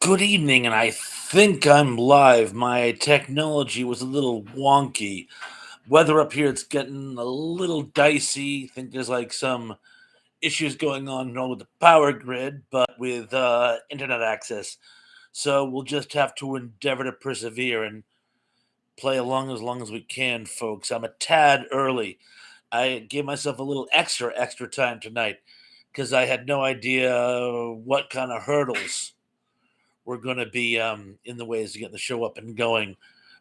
Good evening, and I think I'm live. My technology was a little wonky. Weather up here, it's getting a little dicey. Think there's like some issues going on, not with the power grid, but with internet access. So we'll just have to endeavor to persevere and play along as long as we can, folks. I'm a tad early. I gave myself a little extra time tonight because I had no idea what kind of hurdles were going to be in the ways to get the show up and going.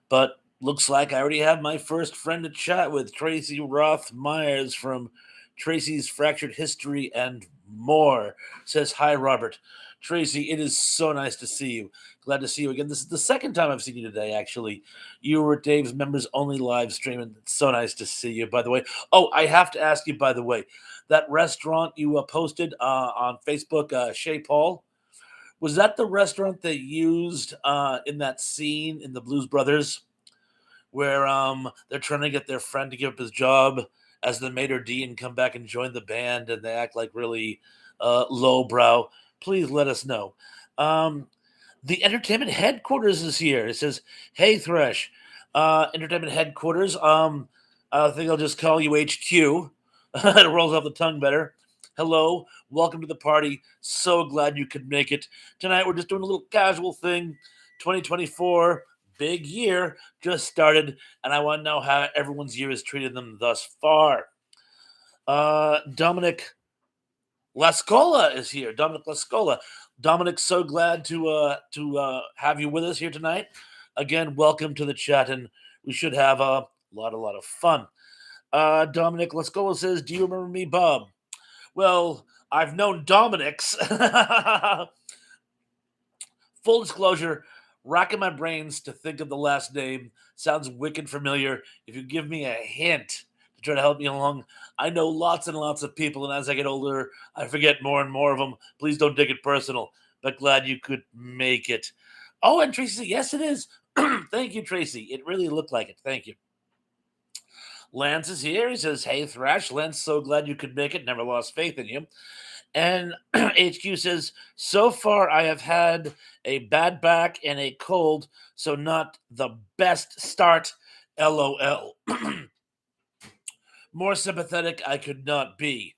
But looks like I already have my first friend to chat with, Tracy Roth Myers from Tracy's Fractured History and More. Says, Hi, Robert. Tracy, it is so nice to see you. Glad to see you again. This is the second time I've seen you today, actually. You were at Dave's members only live stream, and it's so nice to see you, by the way. Oh, I have to ask you, by the way, that restaurant you posted on Facebook, Chez Paul, was that the restaurant they used in that scene in the Blues Brothers where they're trying to get their friend to give up his job as the maitre d' and come back and join the band, and they act like really lowbrow? Please let us know. Um, the entertainment headquarters is here. It says, "Hey Thresh, entertainment headquarters. I think I'll just call you HQ. It rolls off the tongue better. Hello, welcome to the party. So glad you could make it. Tonight we're just doing a little casual thing. 2024, big year, just started, and I want to know how everyone's year has treated them thus far. Dominic Lascola is here. Dominic Lascola. Dominic, so glad to have you with us here tonight. Again, welcome to the chat, and we should have a lot of fun. Dominic Lascola says, "Do you remember me, Bob?" Well, I've known Dominic's. Full disclosure, racking my brains to think of the last name sounds wicked familiar. If you give me a hint to try to help me along, I know lots and lots of people, and as I get older, I forget more and more of them. Please don't take it personal, but glad you could make it. Oh, and Tracy said, yes, it is. Thank you, Tracy. It really looked like it. Thank you. Lance is here. He says, Hey, Thrash. Lance, so glad you could make it. Never lost faith in you. And HQ says, So far I have had a bad back and a cold, so not the best start. LOL. More sympathetic I could not be.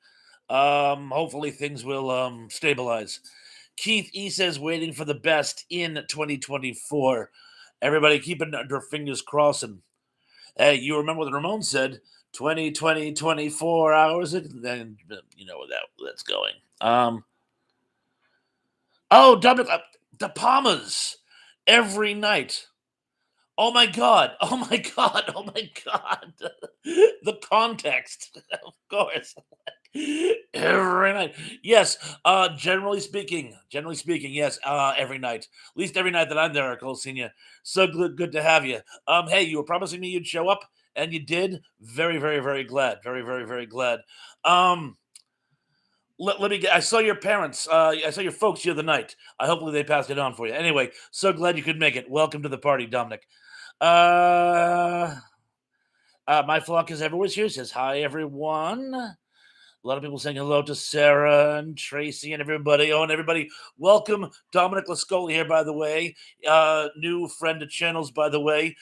Hopefully things will stabilize. Keith E says, Waiting for the best in 2024. Everybody keeping their fingers crossing. Hey, you remember what Ramon said? 20, 24 hours. Then you know where that's going. Oh, the Palmas every night. Oh my god. Oh my god. Oh my god. The context, of course. Every night. Yes, generally speaking, yes, every night. At least every night that I'm there, Cole Senior. So good to have you. Hey, you were promising me you'd show up, and you did. Very glad. Very glad. Um, let me get. I saw your parents. I saw your folks the other night. I hopefully they passed it on for you. Anyway, so glad you could make it. Welcome to the party, Dominic. Uh, my flock is everywhere's here. Says hi, everyone. A lot of people saying hello to Sarah and Tracy and everybody. Oh, and everybody, welcome Dominic Lascoli here, by the way. New friend of channels, by the way.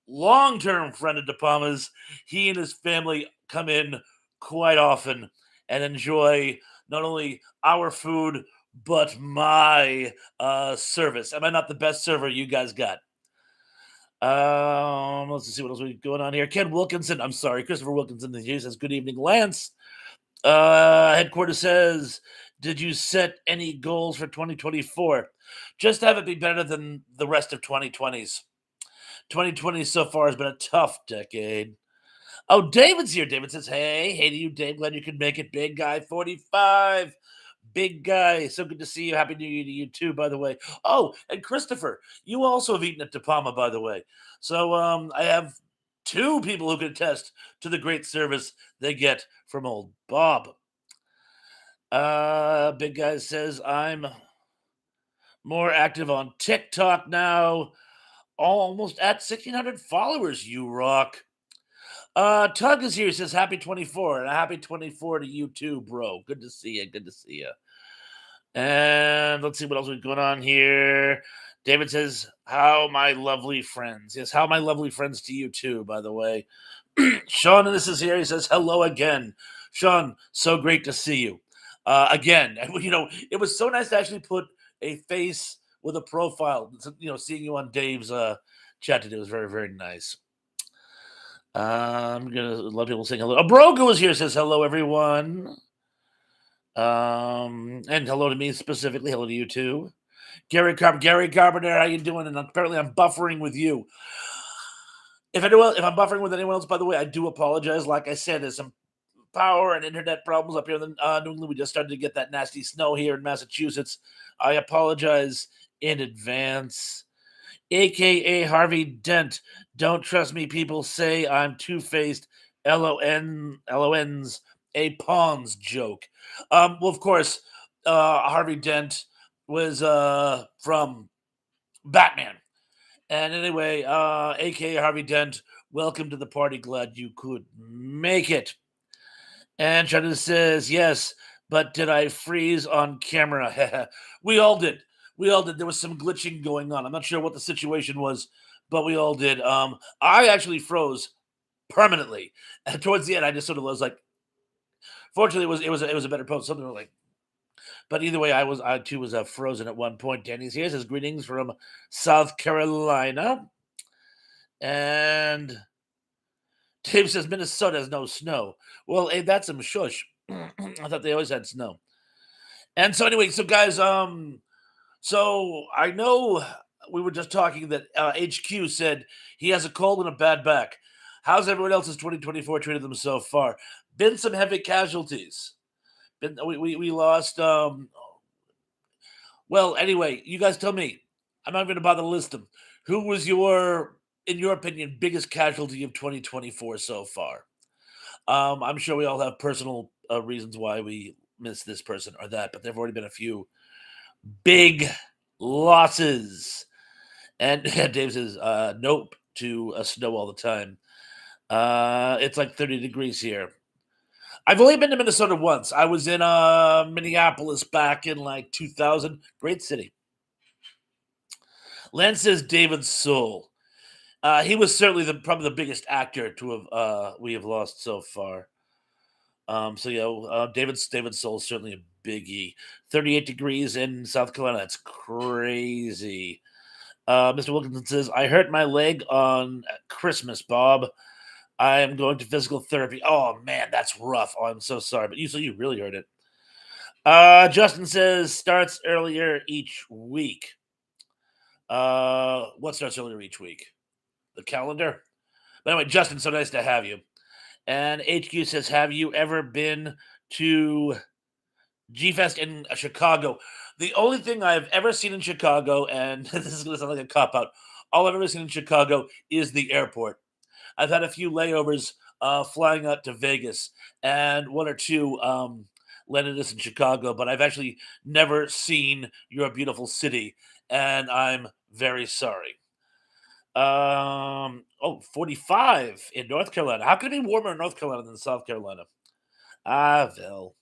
Long-term friend of De Palma's. He and his family come in quite often and enjoy not only our food but my service. Am I not the best server you guys got? Let's see what else we going on here. Ken Wilkinson, I'm sorry, Christopher Wilkinson here says, Good evening, Lance. Headquarters says, Did you set any goals for 2024? Just have it be better than the rest of 2020s. 2020 so far has been a tough decade. Oh, David's here. David says, Hey to you, Dave. Glad you could make it. Big guy 45. Big guy. So good to see you. Happy New Year to you, too, by the way. Oh, and Christopher, you also have eaten at De Palma, by the way. So I have two people who can attest to the great service they get from old Bob. Big guy says, I'm more active on TikTok now. Almost at 1,600 followers, you rock. Tug is here. He says, Happy 24. And a happy 24 to you too, bro. Good to see you. And let's see what else we've going on here. David says, "How my lovely friends." Yes, how my lovely friends to you too, by the way. Sean, and this is here. He says, "Hello again." Sean, so great to see you. Again, and it was so nice to actually put a face with a profile. Seeing you on Dave's chat today was very, very nice. I'm gonna let people saying hello. Brogu is here. Says hello, everyone. And hello to me specifically. Hello to you too. Gary Carpenter, how you doing? And apparently I'm buffering with you. If I'm buffering with anyone else, by the way, I do apologize. Like I said, there's some power and internet problems up here in New England. We just started to get that nasty snow here in Massachusetts. I apologize in advance. AKA Harvey Dent. Don't trust me. People say I'm two-faced. LON's a pawns joke. Well, of course, Harvey Dent was from Batman. And anyway, AKA Harvey Dent, welcome to the party. Glad you could make it. And Shana says, yes, but did I freeze on camera? We all did. We all did. There was some glitching going on. I'm not sure what the situation was, but we all did. I actually froze permanently. And towards the end, I just sort of was like, fortunately, it was a better post. Something like, but either way, I too was frozen at one point. Danny's here says greetings from South Carolina, and Dave says Minnesota has no snow. Well, hey, that's some shush. I thought they always had snow. And so anyway, so guys, so I know we were just talking that HQ said he has a cold and a bad back. How's everyone else's 2024 treated them so far? Been some heavy casualties. We lost. Well, anyway, you guys tell me. I'm not going to bother to list them. Who was in your opinion, biggest casualty of 2024 so far? I'm sure we all have personal reasons why we miss this person or that, but there've already been a few big losses. And Dave says, nope to snow all the time. It's like 30 degrees here. I've only been to Minnesota once. I was in Minneapolis back in like 2000. Great city. Lance says David Soul. He was certainly probably the biggest actor to have we have lost so far. So yeah, David Soul is certainly a biggie. 38 degrees in South Carolina. That's crazy. Mr. Wilkinson says, I hurt my leg on Christmas, Bob. I am going to physical therapy. Oh man, that's rough. Oh, I'm so sorry, but you really hurt it. Justin says starts earlier each week. What starts earlier each week? The calendar. But anyway, Justin, so nice to have you. And HQ says, have you ever been to G-Fest in Chicago? The only thing I've ever seen in Chicago, and this is going to sound like a cop-out, all I've ever seen in Chicago is the airport. I've had a few layovers flying out to Vegas and one or two landed us in Chicago, but I've actually never seen your beautiful city, and I'm very sorry. 45 in North Carolina. How can it be warmer in North Carolina than South Carolina? Well.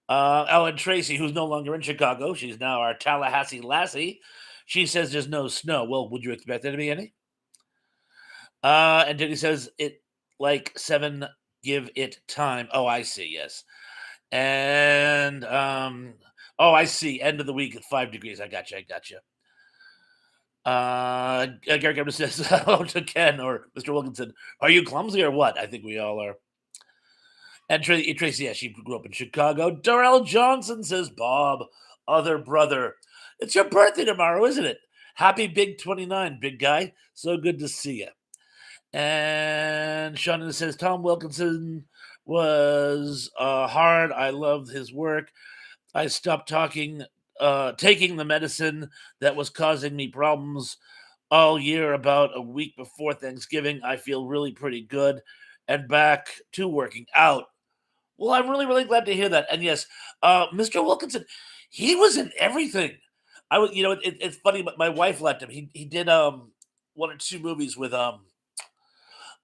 Ellen Tracy, who's no longer in Chicago, she's now our Tallahassee lassie. She says there's no snow. Well, would you expect there to be any? And Diddy says it like 7, give it time. Oh, I see. Yes. And I see. End of the week at 5 degrees. I got you. Gary Cameron says hello to Ken or Mr. Wilkinson. Are you clumsy or what? I think we all are. And Tracy, yeah, she grew up in Chicago. Darrell Johnson says, Bob, other brother. It's your birthday tomorrow, isn't it? Happy Big 29, big guy. So good to see you. And Shannon says, Tom Wilkinson was hard. I love his work. I stopped taking the medicine that was causing me problems all year. About a week before Thanksgiving, I feel really pretty good and back to working out. Well, I'm really, really glad to hear that. And yes, Mr. Wilkinson, he was in everything. I was, it's funny, but my wife let him. He did 1 or 2 movies with George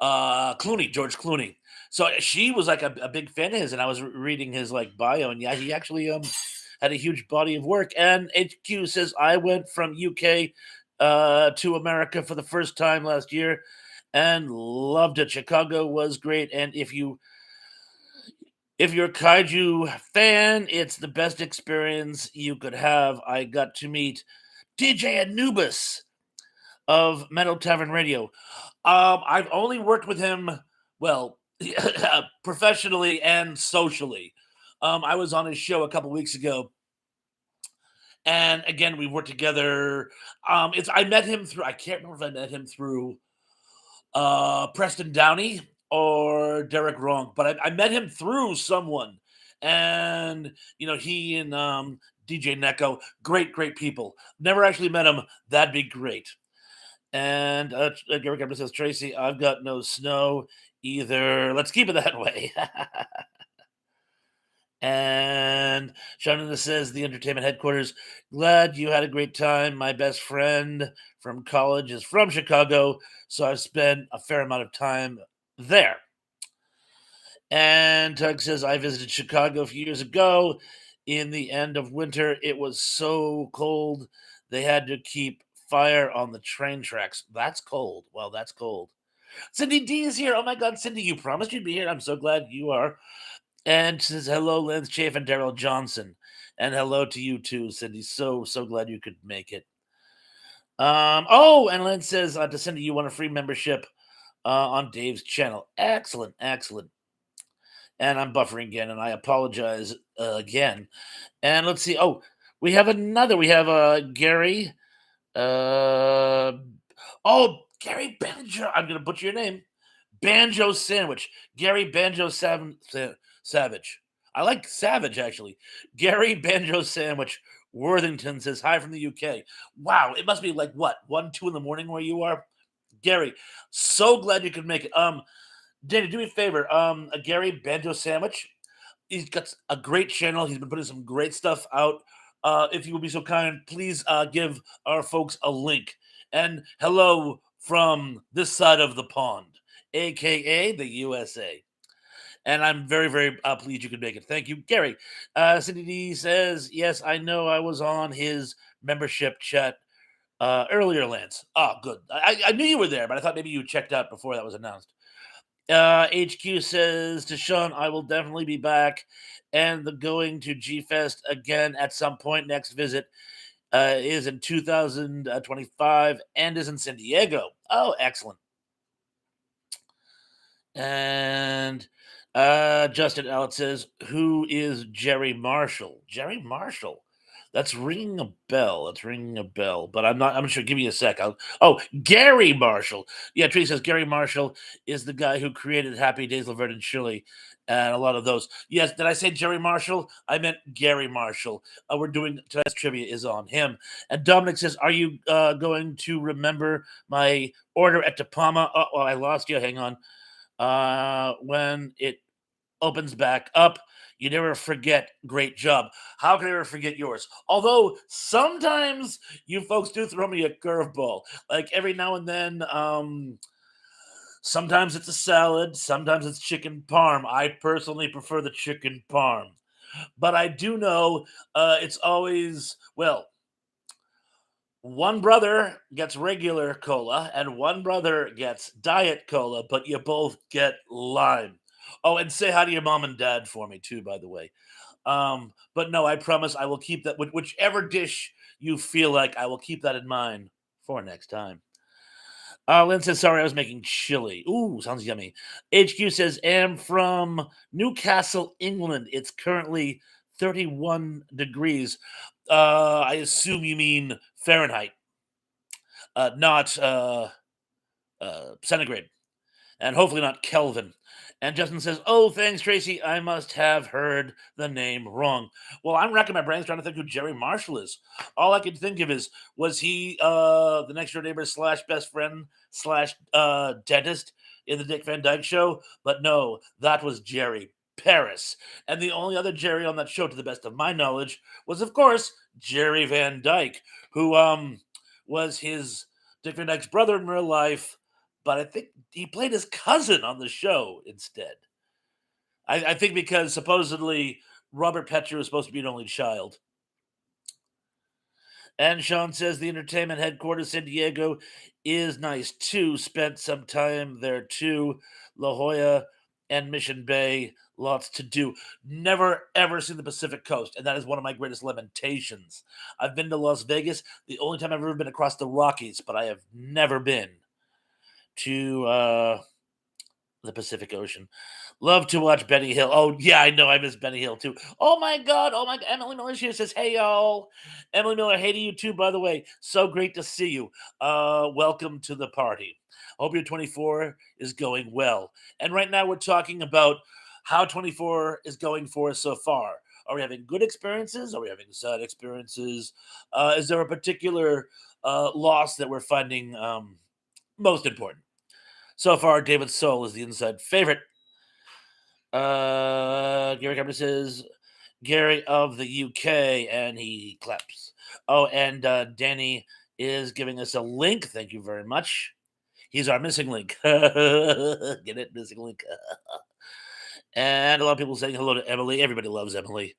Clooney. So she was like a big fan of his, and I was reading his like bio, and yeah, he actually had a huge body of work. And HQ says, I went from UK to America for the first time last year and loved it. Chicago was great. And if you're a kaiju fan, it's the best experience you could have. I got to meet DJ Anubis of Metal Tavern Radio. I've only worked with him, well, professionally and socially. I was on his show a couple weeks ago, and again, we worked together. It's I met him through. I can't remember if I met him through Preston Downey or Derek Wrong, but I met him through someone, and he and DJ Neko, great people. Never actually met him. That'd be great. And Gary Gabby says, Tracy, I've got no snow either. Let's keep it that way. And Shannon says, the entertainment headquarters, glad you had a great time. My best friend from college is from Chicago, so I've spent a fair amount of time there. And Tug says, I visited Chicago a few years ago. In the end of winter, it was so cold, they had to keep fire on the train tracks. That's cold. Well, that's cold. Cindy D is here. Oh my God, Cindy, you promised you'd be here. I'm so glad you are. And she says, hello, Lance Chafe and Daryl Johnson. And hello to you too, Cindy. So glad you could make it. And Lynn says, to Cindy, you want a free membership on Dave's channel. Excellent. And I'm buffering again, and I apologize again. And let's see. Oh, we have another. We have Gary. Gary Banjo. I'm going to butcher your name. Banjo Sandwich. Gary Banjo Savage. I like Savage, actually. Gary Banjo Sandwich Worthington says, hi from the UK. Wow, it must be like, what, 1, 2 in the morning where you are? Gary, so glad you could make it. Danny, do me a favor. Gary Banjo Sandwich, he's got a great channel. He's been putting some great stuff out. If you would be so kind, please give our folks a link. And hello from this side of the pond, aka the USA. And I'm very pleased you could make it. Thank you, Gary. Cindy D says, yes, I know I was on his membership chat earlier, Lance. Oh, good. I knew you were there, but I thought maybe you checked out before that was announced. HQ says to Sean, I will definitely be back and the going to G Fest again at some point. Next visit is in 2025 and is in San Diego. Oh, excellent. And Justin Allen says, who is Jerry Marshall? Jerry Marshall. That's ringing a bell. But I'm not sure. Give me a sec. Gary Marshall. Yeah, Tree says Gary Marshall is the guy who created Happy Days, Laverne and Shirley, and a lot of those. Yes, did I say Jerry Marshall? I meant Gary Marshall. We're doing tonight's trivia is on him. And Dominic says, are you going to remember my order at De Palma? Oh, I lost you. Hang on. When it opens back up, you never forget. Great job. How can I ever forget yours? Although sometimes you folks do throw me a curveball. Like every now and then, sometimes it's a salad, sometimes it's chicken parm. I personally prefer the chicken parm. But I do know it's always, well, one brother gets regular cola and one brother gets diet cola, but you both get lime. Oh, and say hi to your mom and dad for me too, by the way. But no, I promise I will keep that. Whichever dish you feel like, I will keep that in mind for next time. Lynn says, sorry, I was making chili. Ooh, sounds yummy. HQ says, am from Newcastle, England. It's currently 31 degrees. I assume you mean Fahrenheit, not centigrade, and hopefully not Kelvin. And Justin says, oh, thanks, Tracy. I must have heard the name wrong. Well, I'm racking my brains trying to think who Jerry Marshall is. All I could think of is, was he the next door neighbor / best friend / dentist in the Dick Van Dyke Show? But no, that was Jerry Paris. And the only other Jerry on that show, to the best of my knowledge, was, of course, Jerry Van Dyke, who was his Dick Van Dyke's brother in real life, but I think he played his cousin on the show instead. I think because supposedly Robert Petcher was supposed to be an only child. And Sean says the entertainment headquarters San Diego is nice too. Spent some time there too. La Jolla and Mission Bay, lots to do. Never ever seen the Pacific Coast, and that is one of my greatest lamentations. I've been to Las Vegas, the only time I've ever been across the Rockies, but I have never been to the Pacific Ocean. Love to watch Benny Hill. Oh yeah, I know. I miss Benny Hill too. Oh my god. Oh my god. Emily Miller here says, "Hey y'all." Emily Miller, hey to you too. By the way, so great to see you. Welcome to the party. Hope your 24 is going well. And right now we're talking about how 24 is going for us so far. Are we having good experiences? Are we having sad experiences? Is there a particular loss that we're finding most important? So far, David Soul is the inside favorite. Gary Carpenter says Gary of the UK, and he claps. Oh, and Danny is giving us a link. Thank you very much. He's our missing link. Get it, missing link. And a lot of people saying hello to Emily. Everybody loves Emily.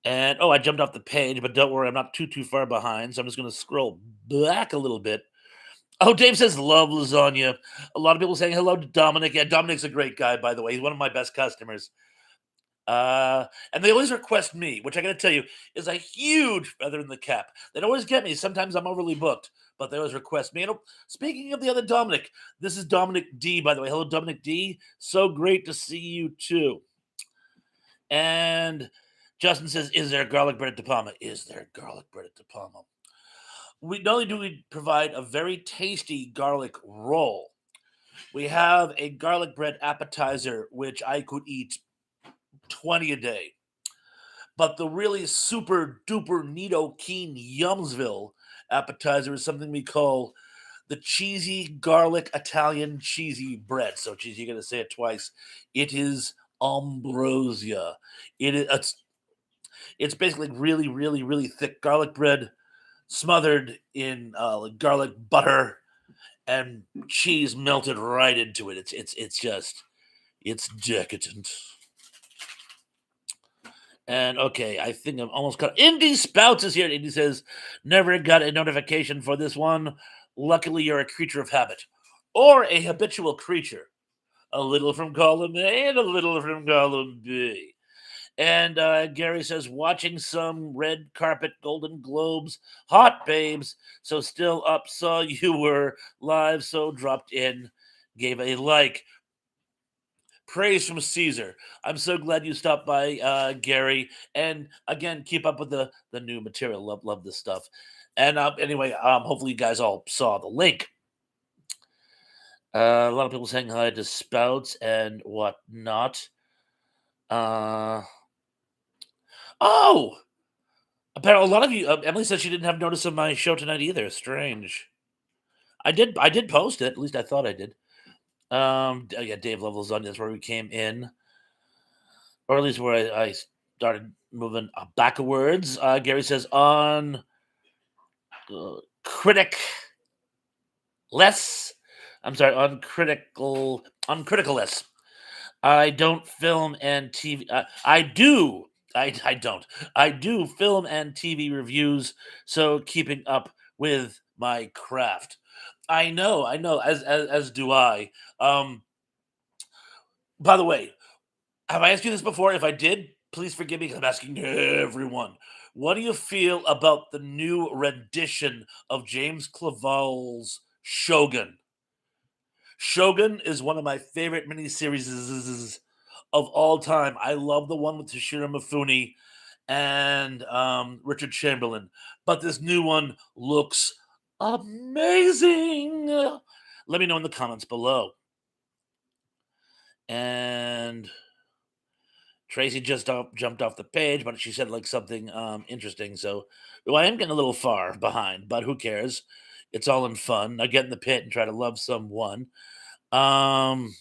And oh, I jumped off the page, but don't worry, I'm not too far behind. So I'm just going to scroll back a little bit. Oh, Dave says love lasagna. A lot of people saying hello to Dominic. Yeah, Dominic's a great guy, by the way. He's one of my best customers. And they always request me, which I got to tell you is a huge feather in the cap. They don't always get me. Sometimes I'm overly booked, but they always request me. And speaking of the other Dominic, this is Dominic D, by the way. Hello, Dominic D. So great to see you too. And Justin says, "Is there garlic bread at De Palma? Is there garlic bread at De Palma?" We not only do we provide a very tasty garlic roll, we have a garlic bread appetizer, which I could eat 20 a day. But the really super duper neato keen Yumsville appetizer is something we call the cheesy garlic Italian cheesy bread. So cheesy, you're gonna say it twice. It is ambrosia. It's basically really, really, really thick garlic bread smothered in like garlic butter and cheese melted right into it. It's just it's decadent. And okay, I think I'm almost cut. Indy Spouts is here. Indy says, "Never got a notification for this one. Luckily, you're a creature of habit or a habitual creature. A little from column A and a little from column B." And Gary says, "Watching some red carpet Golden Globes, hot babes. So still up, saw you were live, so dropped in, gave a like." Praise from Caesar. I'm so glad you stopped by, Gary. And again, keep up with the new material. Love this stuff. And anyway, hopefully you guys all saw the link. A lot of people saying hi to Spouts and whatnot. Oh, apparently a lot of you. Emily said she didn't have notice of my show tonight either. Strange. I did. I did post it. At least I thought I did. Yeah, Dave Levels on. That's where we came in, or at least where I started moving backwards. Gary says on critic less. I'm sorry, on critical less. I don't film and TV. I do. I don't. I do film and TV reviews. So keeping up with my craft. I know. I know. As do I. By the way, have I asked you this before? If I did, please forgive me because I'm asking everyone. What do you feel about the new rendition of James Clavell's Shogun? Shogun is one of my favorite miniseries of all time. I love the one with Toshiro Mifune and Richard Chamberlain, but this new one looks amazing. Let me know in the comments below. And Tracy just jumped off the page, but she said like something interesting. So well, I am getting a little far behind, but who cares? It's all in fun. I get in the pit and try to love someone. Um,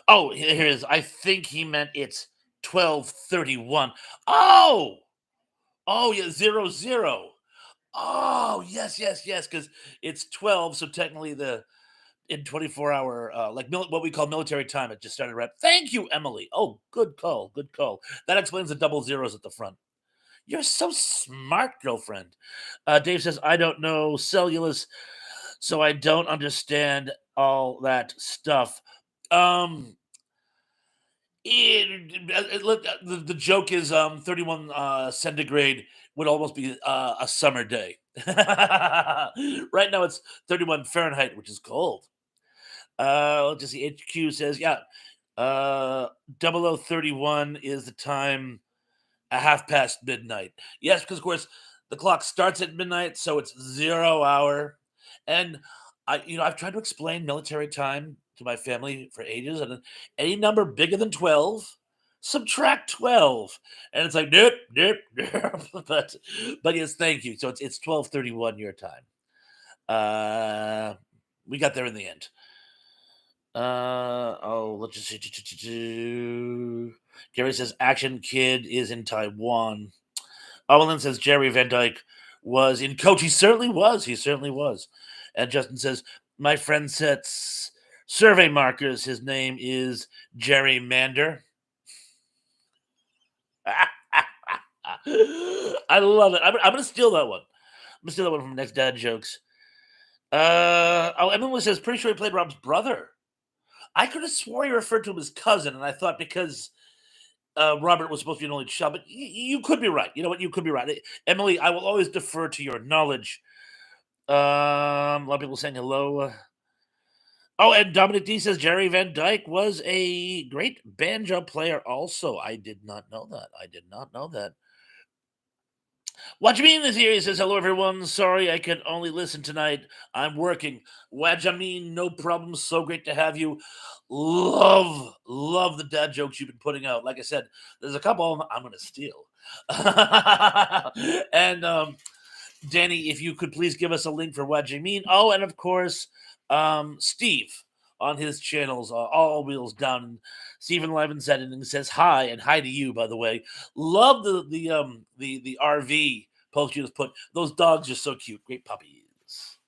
oh, here it is. I think he meant it's 12:31. Oh, oh yeah, 00. Oh, yes, yes, yes, because it's 12, so technically the in 24-hour like what we call military time, it just started right. Thank you, Emily. Oh, good call, good call. That explains the double zeros at the front. You're so smart, girlfriend. Dave says, I don't know cellulose, so I don't understand all that stuff. Um, look, the joke is 31 centigrade would almost be a summer day. Right now it's 31 Fahrenheit, which is cold. Let's just see. HQ says, yeah, uh, 0031 is the time a half past midnight. Yes, because of course the clock starts at midnight, so it's 0 hour. And I've tried to explain military time to my family for ages, and any number bigger than 12, subtract 12, and it's like nope, nope, nope. But yes, thank you. So it's 12:31 your time. Uh, we got there in the end. Let's just see. Gary says Action Kid is in Taiwan. Owen says Jerry Van Dyke was in coach. He certainly was. He certainly was. And Justin says, my friend sets survey markers. His name is Jerry Mander. I love it. I'm going to steal that one. I'm going to steal that one from Next Dad Jokes. Emily says, pretty sure he played Rob's brother. I could have swore he referred to him as cousin, and I thought because Robert was supposed to be an only child, but you could be right. You know what? You could be right. Emily, I will always defer to your knowledge. A lot of people saying hello. Oh, and Dominic D says Jerry Van Dyke was a great banjo player also. I did not know that. I did not know that. What you mean is here? He says, hello, everyone. Sorry I could only listen tonight. I'm working. Wajamin, no problem. So great to have you. Love the dad jokes you've been putting out. Like I said, there's a couple of them I'm going to steal. And Danny, if you could please give us a link for Wajamin. Oh, and of course, Steve on his channels, All Wheels Down. Stephen Lyman said and says hi, and hi to you, by the way. Love the RV post you just put. Those dogs are so cute, great puppies.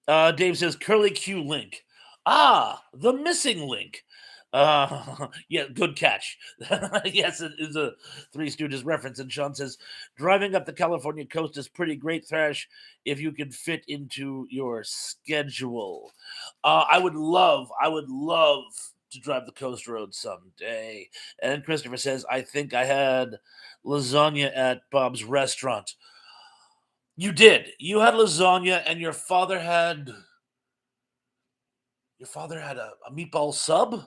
Dave says Curly Q link. Ah, the missing link. Yeah, good catch. Yes, it is a Three Stooges reference. And Sean says, driving up the California coast is pretty great, Thrash, if you can fit into your schedule. I would love to drive the coast road someday. And Christopher says, I think I had lasagna at Bob's restaurant. You did. You had lasagna, and your father had a meatball sub.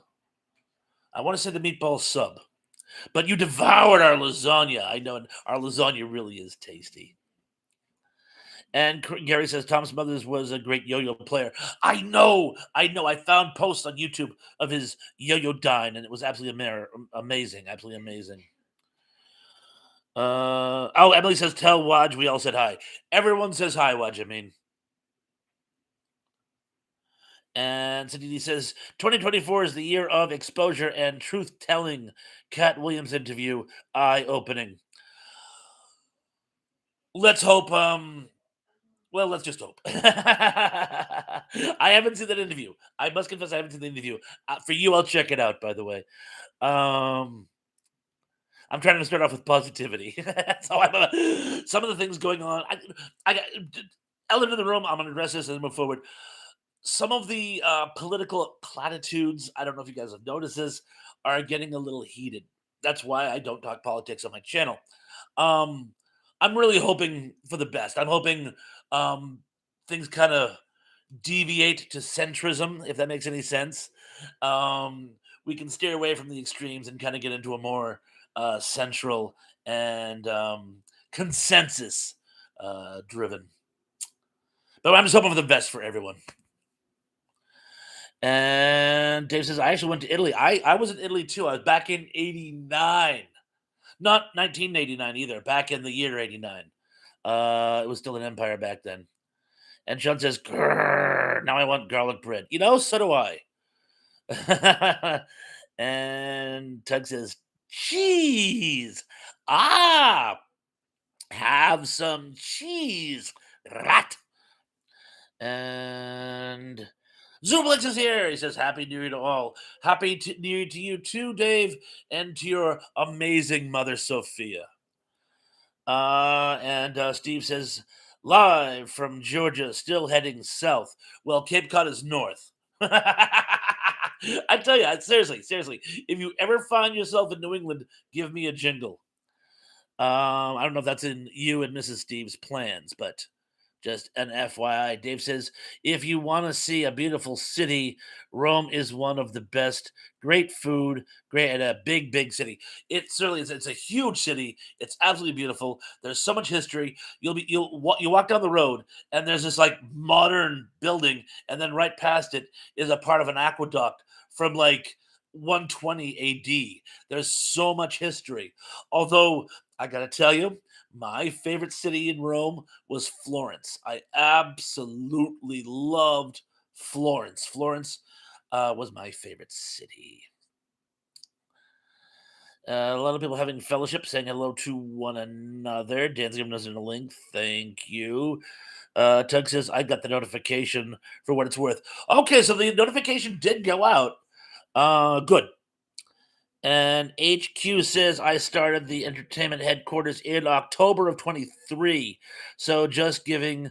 I want to say the meatball sub, but you devoured our lasagna. I know our lasagna really is tasty. And Gary says Tom Smothers was a great yo-yo player. I know. I found posts on YouTube of his yo-yo dine, and it was absolutely amazing. Absolutely amazing. Emily says, tell Waj we all said hi. Everyone says hi, Waj. I mean. And Cindy says 2024 is the year of exposure and truth telling. Cat Williams interview, eye opening. Let's hope. Well, let's just hope. I haven't seen that interview. I must confess, I haven't seen the interview. For you, I'll check it out. By the way, I'm trying to start off with positivity. So some of the things going on. I got element in the room. I'm going to address this and move forward. Some of the political platitudes, I don't know if you guys have noticed this, are getting a little heated. That's why I don't talk politics on my channel. I'm really hoping for the best. I'm hoping things kind of deviate to centrism, if that makes any sense. We can steer away from the extremes and kind of get into a more central and consensus driven. But I'm just hoping for the best for everyone. And Dave says, I actually went to Italy. I was in Italy too. I was back in 89. Not 1989 either. Back in the year 89. It was still an empire back then. And Sean says, now I want garlic bread. So do I. And Tug says, cheese. Ah, have some cheese. Rat. And Zublex is here. He says, Happy New Year to all. Happy New Year to you too, Dave, and to your amazing mother, Sophia. And Steve says, live from Georgia, still heading south. Well, Cape Cod is north. I tell you, seriously, if you ever find yourself in New England, give me a jingle. I don't know if that's in you and Mrs. Steve's plans, but just an FYI. Dave says, if you want to see a beautiful city, Rome is one of the best. Great food, great, and a big city. It certainly is. It's a huge city. It's absolutely beautiful. There's so much history. You walk down the road, and there's this like modern building, and then right past it is a part of an aqueduct from like 120 AD. There's so much history. Although I gotta tell you, my favorite city in Rome was Florence. I absolutely loved Florence. Florence was my favorite city. A lot of people having fellowship, saying hello to one another. Dan's giving us a link. Thank you. Tug says, I got the notification for what it's worth. Okay, so the notification did go out. Good. And HQ says I started the entertainment headquarters in October of 23. So just giving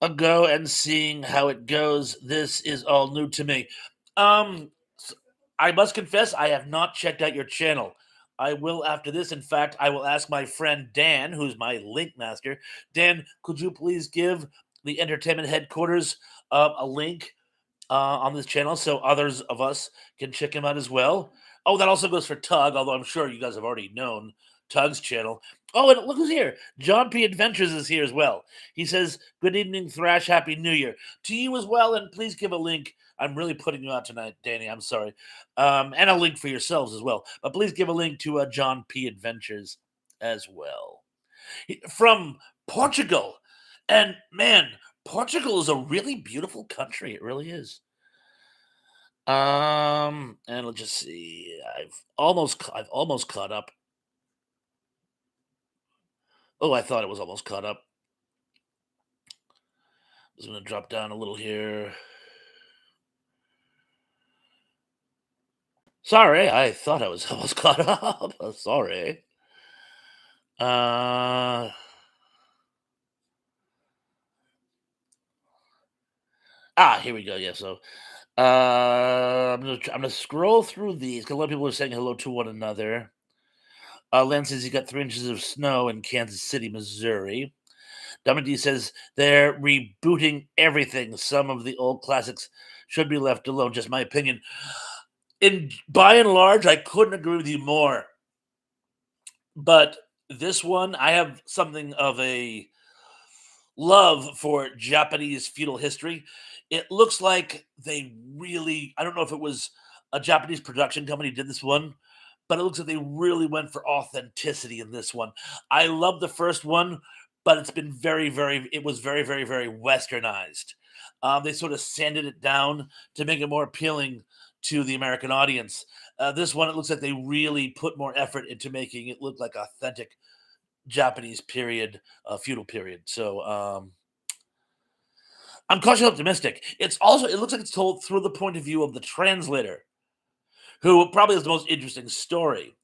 a go and seeing how it goes. This is all new to me. I must confess, I have not checked out your channel. I will after this. In fact, I will ask my friend Dan, who's my link master. Dan, could you please give the entertainment headquarters a link on this channel so others of us can check him out as well? Oh, that also goes for Tug, although I'm sure you guys have already known Tug's channel. Oh, and look who's here. John P. Adventures is here as well. He says, good evening, Thrash. Happy New Year. To you as well, and please give a link. I'm really putting you out tonight, Danny. I'm sorry. And a link for yourselves as well. But please give a link to John P. Adventures as well. From Portugal. And man, Portugal is a really beautiful country. It really is. And let's just see. I've almost caught up. Oh, I thought it was almost caught up. Just gonna drop down a little here. Sorry, I thought I was almost caught up. Sorry. Uh Here we go. Yeah, so I'm gonna scroll through these because a lot of people are saying hello to one another. Len says he got 3 inches of snow in Kansas City, Missouri. Dominic says they're rebooting everything. Some of the old classics should be left alone. Just my opinion. In by and large, I couldn't agree with you more. But this one, I have something of a love for Japanese feudal history. It looks like they really, I don't know if it was a Japanese production company did this one, but it looks like they really went for authenticity in this one. I love the first one, but it's been it was very westernized. They sort of sanded it down to make it more appealing to the American audience. This one, it looks like they really put more effort into making it look like authentic Japanese period, feudal period. So I'm cautiously optimistic. It looks like it's told through the point of view of the translator, who probably has the most interesting story.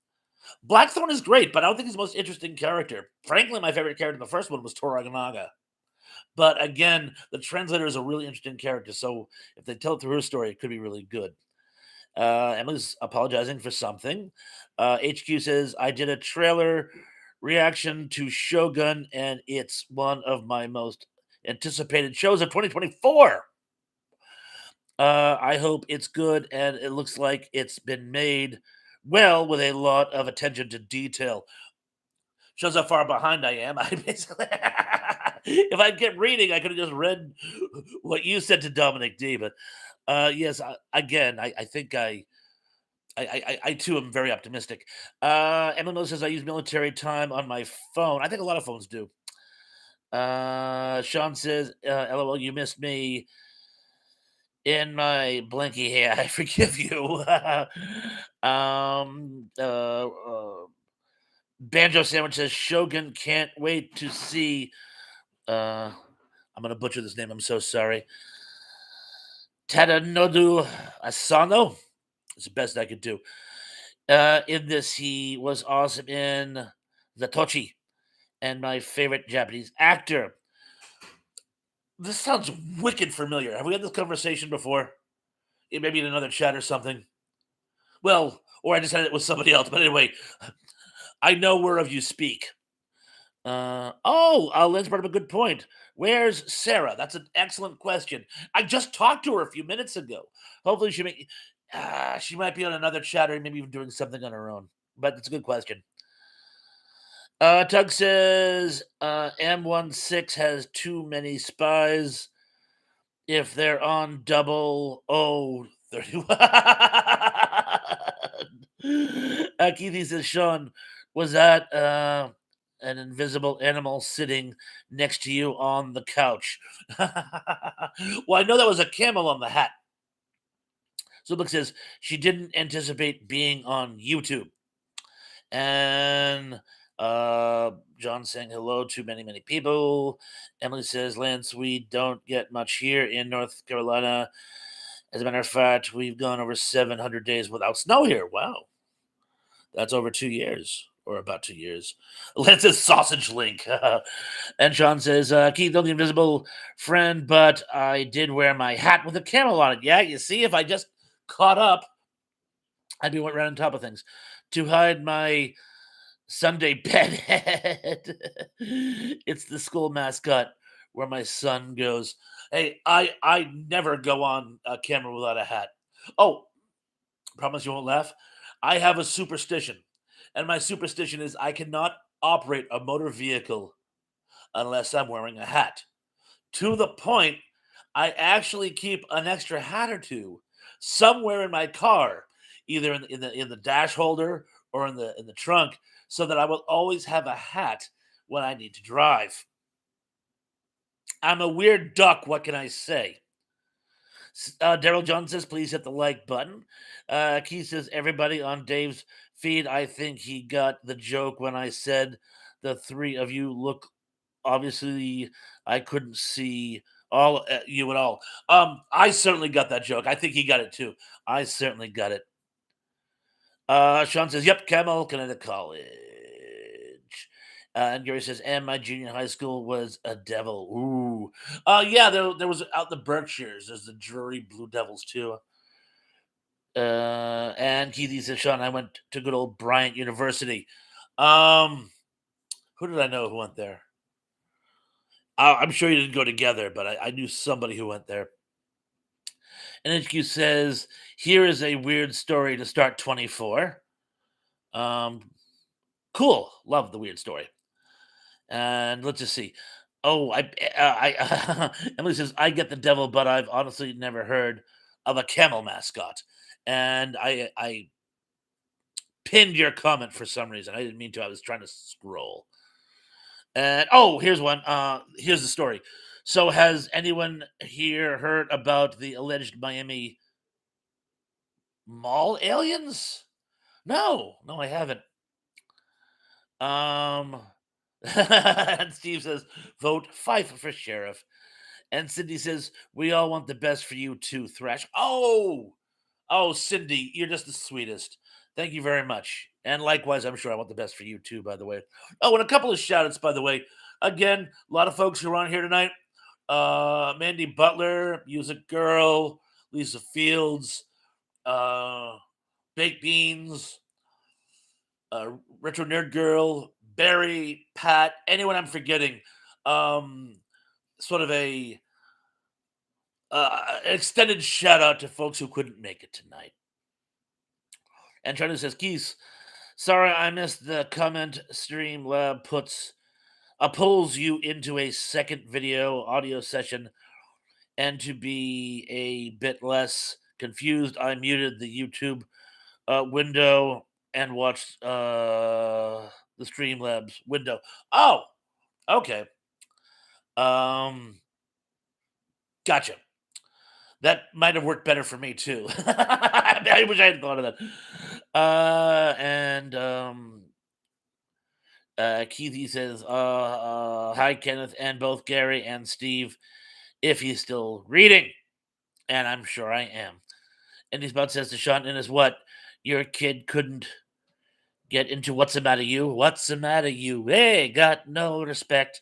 Blackthorn is great, but I don't think he's the most interesting character. Frankly, my favorite character in the first one was Toranaga. But again, the translator is a really interesting character. So if they tell it through her story, it could be really good. Emily's apologizing for something. HQ says, I did a trailer reaction to Shogun, and it's one of my most anticipated shows of 2024. I hope it's good, and it looks like it's been made well with a lot of attention to detail. Shows how far behind I am. I basically, if I kept reading, I could have just read what you said to Dominic D. But yes, again, I think I too am very optimistic. Emma says I use military time on my phone. I think a lot of phones do. Sean says, "LOL, you missed me in my blanky hair. I forgive you." Banjo Sandwich says Shogun can't wait to see. Uh, I'm gonna butcher this name. I'm so sorry. Tadanobu Asano. It's the best I could do. In this, he was awesome in Zatochi and my favorite Japanese actor. This sounds wicked familiar. Have we had this conversation before? Maybe in another chat or something. Well, or I just had it with somebody else. But anyway, I know whereof you speak. Lynn's brought up a good point. Where's Sarah? That's an excellent question. I just talked to her a few minutes ago. Hopefully, she might be on another chat or maybe even doing something on her own. But it's a good question. Tug says M16 has too many spies. If they're on 0031. Keithy says, Sean, was that an invisible animal sitting next to you on the couch? Well, I know that was a camel on the hat. So Book says she didn't anticipate being on YouTube. And John saying hello to many, many people. Emily says, Lance, we don't get much here in North Carolina. As a matter of fact, we've gone over 700 days without snow here. Wow. That's over 2 years, or about 2 years. Lance's sausage link. And Sean says, Keith, don't be invisible friend, but I did wear my hat with a camel on it. Yeah, you see, if I just caught up, I'd be right on top of things. To hide my Sunday bedhead. It's the school mascot where my son goes, Hey, I never go on a camera without a hat. Oh, promise you won't laugh. I have a superstition. And my superstition is I cannot operate a motor vehicle unless I'm wearing a hat. To the point, I actually keep an extra hat or two somewhere in my car, either in the dash holder or in the trunk, so that I will always have a hat when I need to drive. I'm a weird duck. What can I say? Daryl John says, please hit the like button. Keith says, everybody on Dave's feed, I think he got the joke when I said the three of you look. Obviously, I couldn't see all you at all. I certainly got that joke. I think he got it too. I certainly got it. Sean says, yep, Camel, Connecticut College. And Gary says, and my junior high school was a devil. Ooh. Yeah, there was out in the Berkshires. There's the Drury Blue Devils too. And Keithy says, Sean, I went to good old Bryant University. Who did I know who went there? I'm sure you didn't go together, but I knew somebody who went there. And HQ says, here is a weird story to start 24. Cool. Love the weird story. And let's just see. Oh, Emily says, I get the devil, but I've honestly never heard of a camel mascot. And I pinned your comment for some reason. I didn't mean to. I was trying to scroll. And here's one. Here's the story. So, has anyone here heard about the alleged Miami mall aliens? No, I haven't. And Steve says, vote Fife for sheriff. And Cindy says, we all want the best for you too, Thresh. Cindy, you're just the sweetest. Thank you very much. And likewise, I'm sure I want the best for you too, by the way. Oh, and a couple of shout outs, by the way. Again, a lot of folks who are on here tonight. Mandy Butler, Music Girl, Lisa Fields, Baked Beans, Retro Nerd Girl, Barry, Pat, anyone I'm forgetting. Sort of a extended shout out to folks who couldn't make it tonight. And Charlie says, Keith, sorry I missed the comment. Streamlab pulls you into a second video audio session, and to be a bit less confused, I muted the YouTube window and watched the Streamlabs window. Oh, okay. Gotcha. That might have worked better for me too. I wish I had thought of that. Keithy says, hi, Kenneth, and both Gary and Steve, if he's still reading. And I'm sure I am. And he's about says to Sean, and is what? Your kid couldn't get into what's the matter, you? What's the matter, you? Hey, got no respect.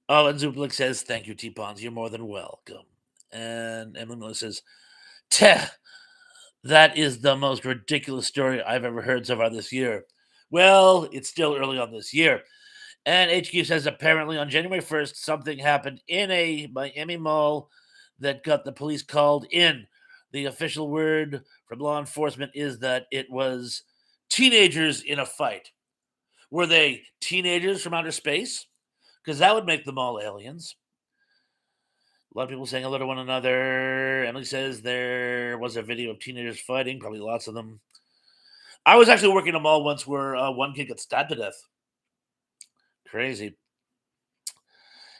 Oh, and Zublik says, thank you, T-Pons. You're more than welcome. And Emily Miller says, Teh, that is the most ridiculous story I've ever heard so far this year. Well, it's still early on this year. And HQ says apparently on January 1st, something happened in a Miami mall that got the police called in. The official word from law enforcement is that it was teenagers in a fight. Were they teenagers from outer space? Because that would make them all aliens. A lot of people saying hello to one another. Emily says there was a video of teenagers fighting, probably lots of them. I was actually working a mall once where one kid got stabbed to death. Crazy.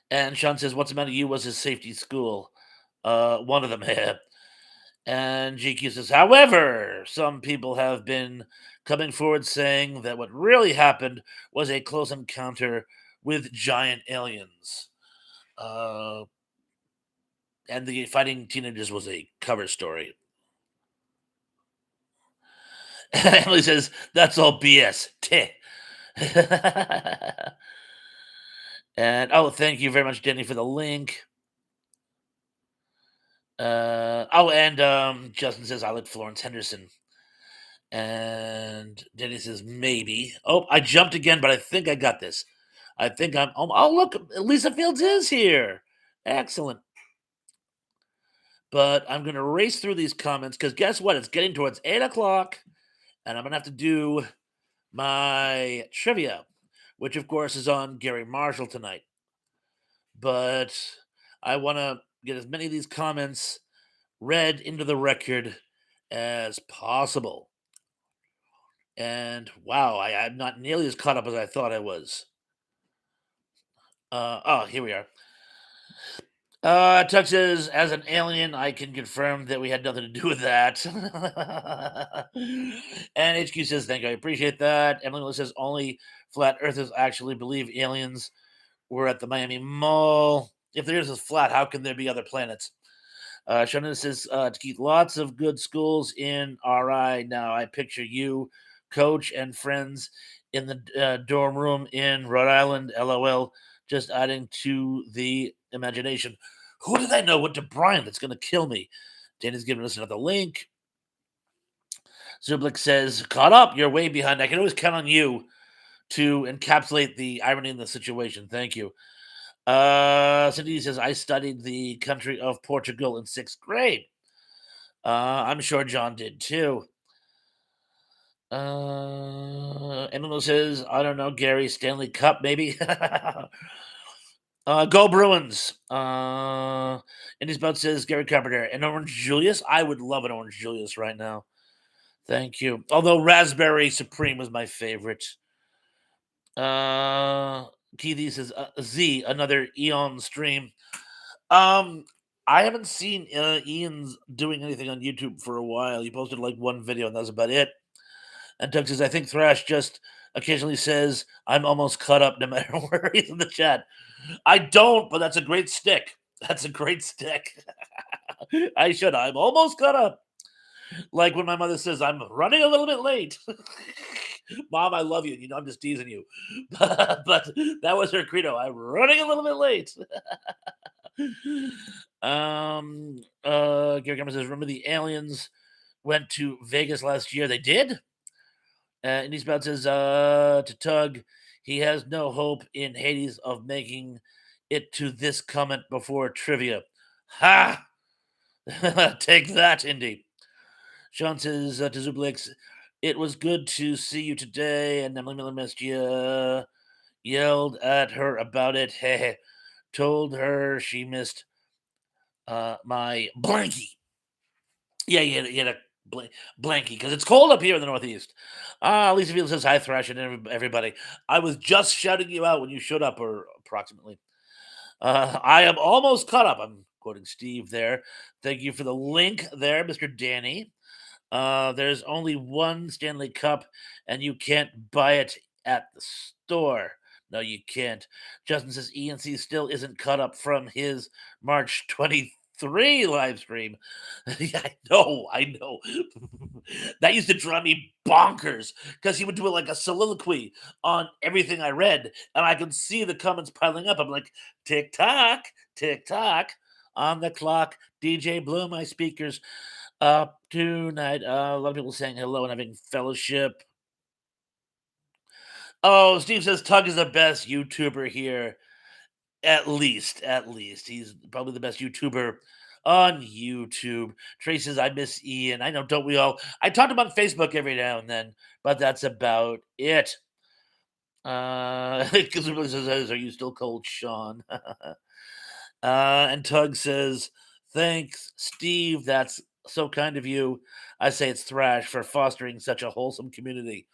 And Sean says, "What's the matter? You was his safety school." One of them had. And GQ says, however, some people have been coming forward saying that what really happened was a close encounter with giant aliens. Uh, and the fighting teenagers was a cover story. Emily says, that's all BS. Teh. And oh, thank you very much, Denny, for the link. And Justin says, I like Florence Henderson. And Denny says, maybe. Oh, I jumped again, but I think I got this. I think I'm. Oh, look, Lisa Fields is here. Excellent. But I'm going to race through these comments because guess what? It's getting towards 8 o'clock, and I'm going to have to do my trivia, which, of course, is on Gary Marshall tonight. But I want to get as many of these comments read into the record as possible. And wow, I'm not nearly as caught up as I thought I was. Here we are. Tux says, as an alien, I can confirm that we had nothing to do with that. And HQ says, thank you, I appreciate that. Emily says, only flat earthers actually believe aliens were at the Miami Mall. If the earth is flat, how can there be other planets? Shannon says, to keep lots of good schools in RI. Now I picture you, coach, and friends in the dorm room in Rhode Island. LOL. Just adding to the imagination. Who did I know went to Brian that's going to kill me? Danny's giving us another link. Zublik says, caught up. You're way behind. I can always count on you to encapsulate the irony in the situation. Thank you. Cindy says, I studied the country of Portugal in 6th grade. I'm sure John did too. Emily says, I don't know, Gary, Stanley Cup, maybe. Go Bruins. Indy's Bout says, Gary Carpenter. An Orange Julius? I would love an Orange Julius right now. Thank you. Although Raspberry Supreme was my favorite. Keithy says, Z, another Eon stream. I haven't seen Ian's doing anything on YouTube for a while. He posted like one video, and that's about it. And Doug says, I think Thrash just occasionally says, I'm almost caught up no matter where he's in the chat. I don't, but that's a great stick. That's a great stick. I should. I'm almost caught up. Like when my mother says, I'm running a little bit late. Mom, I love you. You know, I'm just teasing you. But that was her credo. I'm running a little bit late. Gary Cameron says, remember the aliens went to Vegas last year? They did? And he's about says, to Tug, he has no hope in Hades of making it to this comment before trivia. Ha! Take that, Indy. Sean says to Zublix, it was good to see you today, and Emily Miller missed you. Yelled at her about it. Hey, told her she missed my blankie. Yeah, he had a blankie because it's cold up here in the Northeast. Lisa Field says hi, Thrash, and everybody. I was just shouting you out when you showed up, or approximately. I am almost caught up. I'm quoting Steve there. Thank you for the link there, Mr. Danny. There's only one Stanley Cup, and you can't buy it at the store. No, you can't. Justin says ENC still isn't caught up from his March 23rd 3 live stream. Yeah, I know. That used to drive me bonkers because he would do it like a soliloquy on everything I read, and I could see the comments piling up. I'm like, tick tock, on the clock. DJ blew my speakers up tonight. A lot of people saying hello and having fellowship. Oh, Steve says Tug is the best YouTuber here. At least. He's probably the best YouTuber on YouTube. Trey says, I miss Ian. I know, don't we all? I talk to him on Facebook every now and then, but that's about it. Because everybody says, are you still cold, Sean? And Tug says, thanks, Steve. That's so kind of you. I say it's Thrash for fostering such a wholesome community.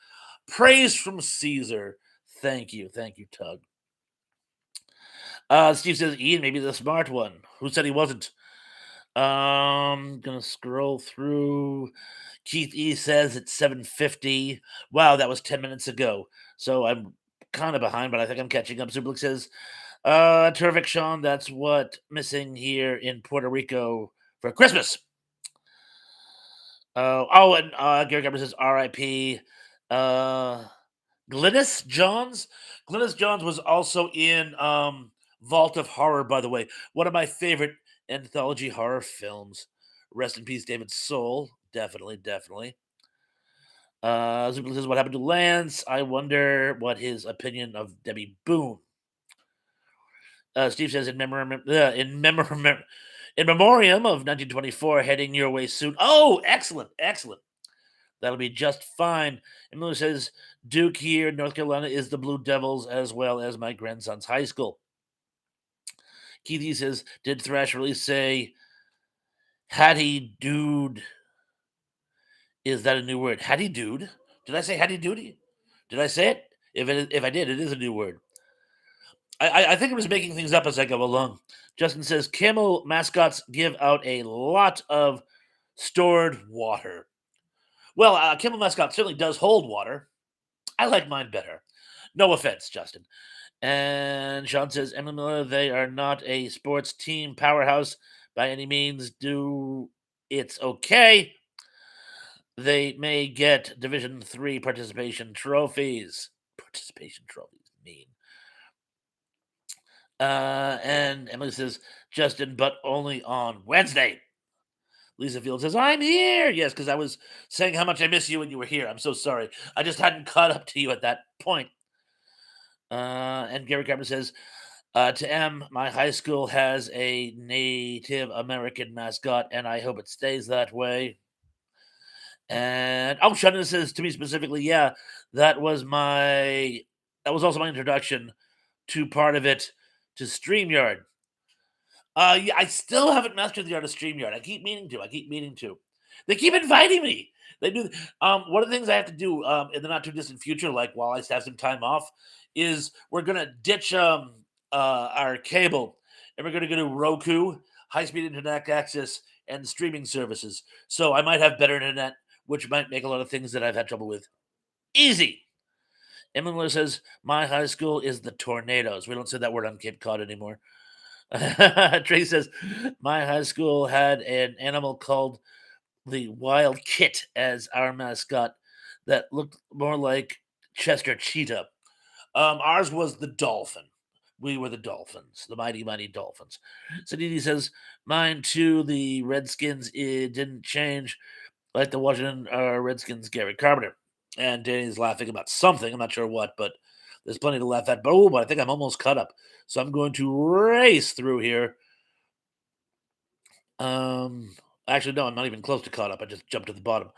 Praise from Caesar. Thank you. Thank you, Tug. Steve says, Ian, maybe the smart one. Who said he wasn't? Gonna scroll through. Keith E says it's 7:50. Wow, that was 10 minutes ago. So I'm kind of behind, but I think I'm catching up. Superblick says, terrific, Sean. That's what missing here in Puerto Rico for Christmas. And Gary Gabber says R.I.P. Glynis Johns. Glynis Johns was also in Vault of Horror, by the way. One of my favorite anthology horror films. Rest in peace, David Soul. Definitely, definitely. Zuby says, what happened to Lance? I wonder what his opinion of Debbie Boone. Steve says, in memoriam of 1924, heading your way soon. Oh, excellent, excellent. That'll be just fine. And Miller says, Duke here, North Carolina, is the Blue Devils as well as my grandson's high school. Keithy says, did Thrash really say Hattie Dude? Is that a new word? Hattie Dude? Did I say Hattie Dude? Did I say it? If I did, it is a new word. I think I was making things up as I go along. Justin says, camel mascots give out a lot of stored water. Well, camel mascot certainly does hold water. I like mine better. No offense, Justin. And Sean says, Emily Miller, they are not a sports team powerhouse by any means. It's okay. They may get Division 3 participation trophies. Participation trophies mean. And Emily says, Justin, but only on Wednesday. Lisa Field says, I'm here. Yes, because I was saying how much I miss you when you were here. I'm so sorry. I just hadn't caught up to you at that point. And Gary Carter says, to M, my high school has a Native American mascot, and I hope it stays that way. And Shannon says to me specifically, yeah, that was also my introduction to part of it to StreamYard. Yeah, I still haven't mastered the art of StreamYard. I keep meaning to. They keep inviting me. They do. One of the things I have to do in the not too distant future, like while I have some time off, is we're gonna ditch our cable and we're gonna go to Roku, high speed internet access, and streaming services. So I might have better internet, which might make a lot of things that I've had trouble with easy. Emily says, my high school is the Tornadoes. We don't say that word on Cape Cod anymore. Trey says, my high school had an animal called the Wild Kit as our mascot that looked more like Chester Cheetah. Ours was the Dolphin. We were the Dolphins, the mighty, mighty Dolphins. Sadidi says, mine too, the Redskins, it didn't change like the Washington Redskins, Gary Carpenter. And Danny's laughing about something. I'm not sure what, but there's plenty to laugh at. But I think I'm almost caught up. So I'm going to race through here. Actually, no, I'm not even close to caught up. I just jumped to the bottom.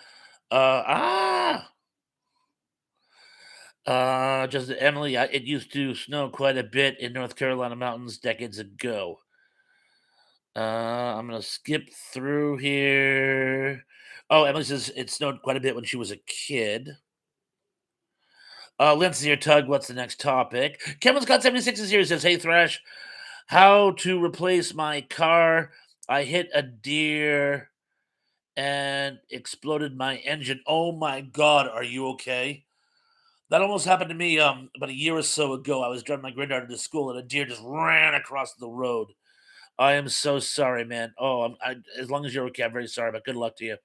Just Emily, it used to snow quite a bit in North Carolina mountains decades ago. I'm gonna skip through here. Oh, Emily says it snowed quite a bit when she was a kid. Lindsay or Tug, what's the next topic? Kevin Scott 76 is here. He says, hey Thrash, how to replace my car? I hit a deer and exploded my engine. Oh my god, are you okay? That almost happened to me about a year or so ago. I was driving my granddaughter to school and a deer just ran across the road. I am so sorry, man. Oh, as long as you're okay, I'm very sorry, but good luck to you.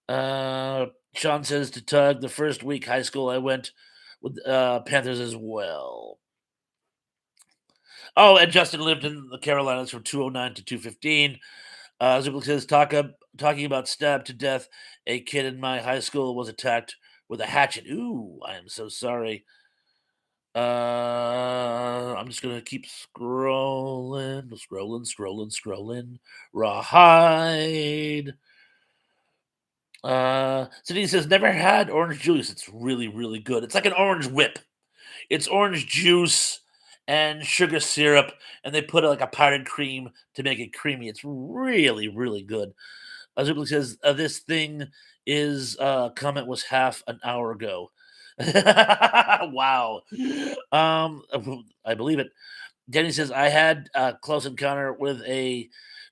Uh, Sean says to Tug, the first week high school I went with Panthers as well. Oh, and Justin lived in the Carolinas from 209 to 215. Zubik says, talking about stabbed to death, a kid in my high school was attacked with a hatchet. Ooh, I am so sorry. I'm just gonna keep scrolling. Rawhide. Cindy says never had orange juice. It's really, really good. It's like an orange whip. It's orange juice and sugar syrup, and they put like a powdered cream to make it creamy. It's really, really good. Zublik says this thing is comment was half an hour ago. Wow. I believe it. Denny says, I had a close encounter with a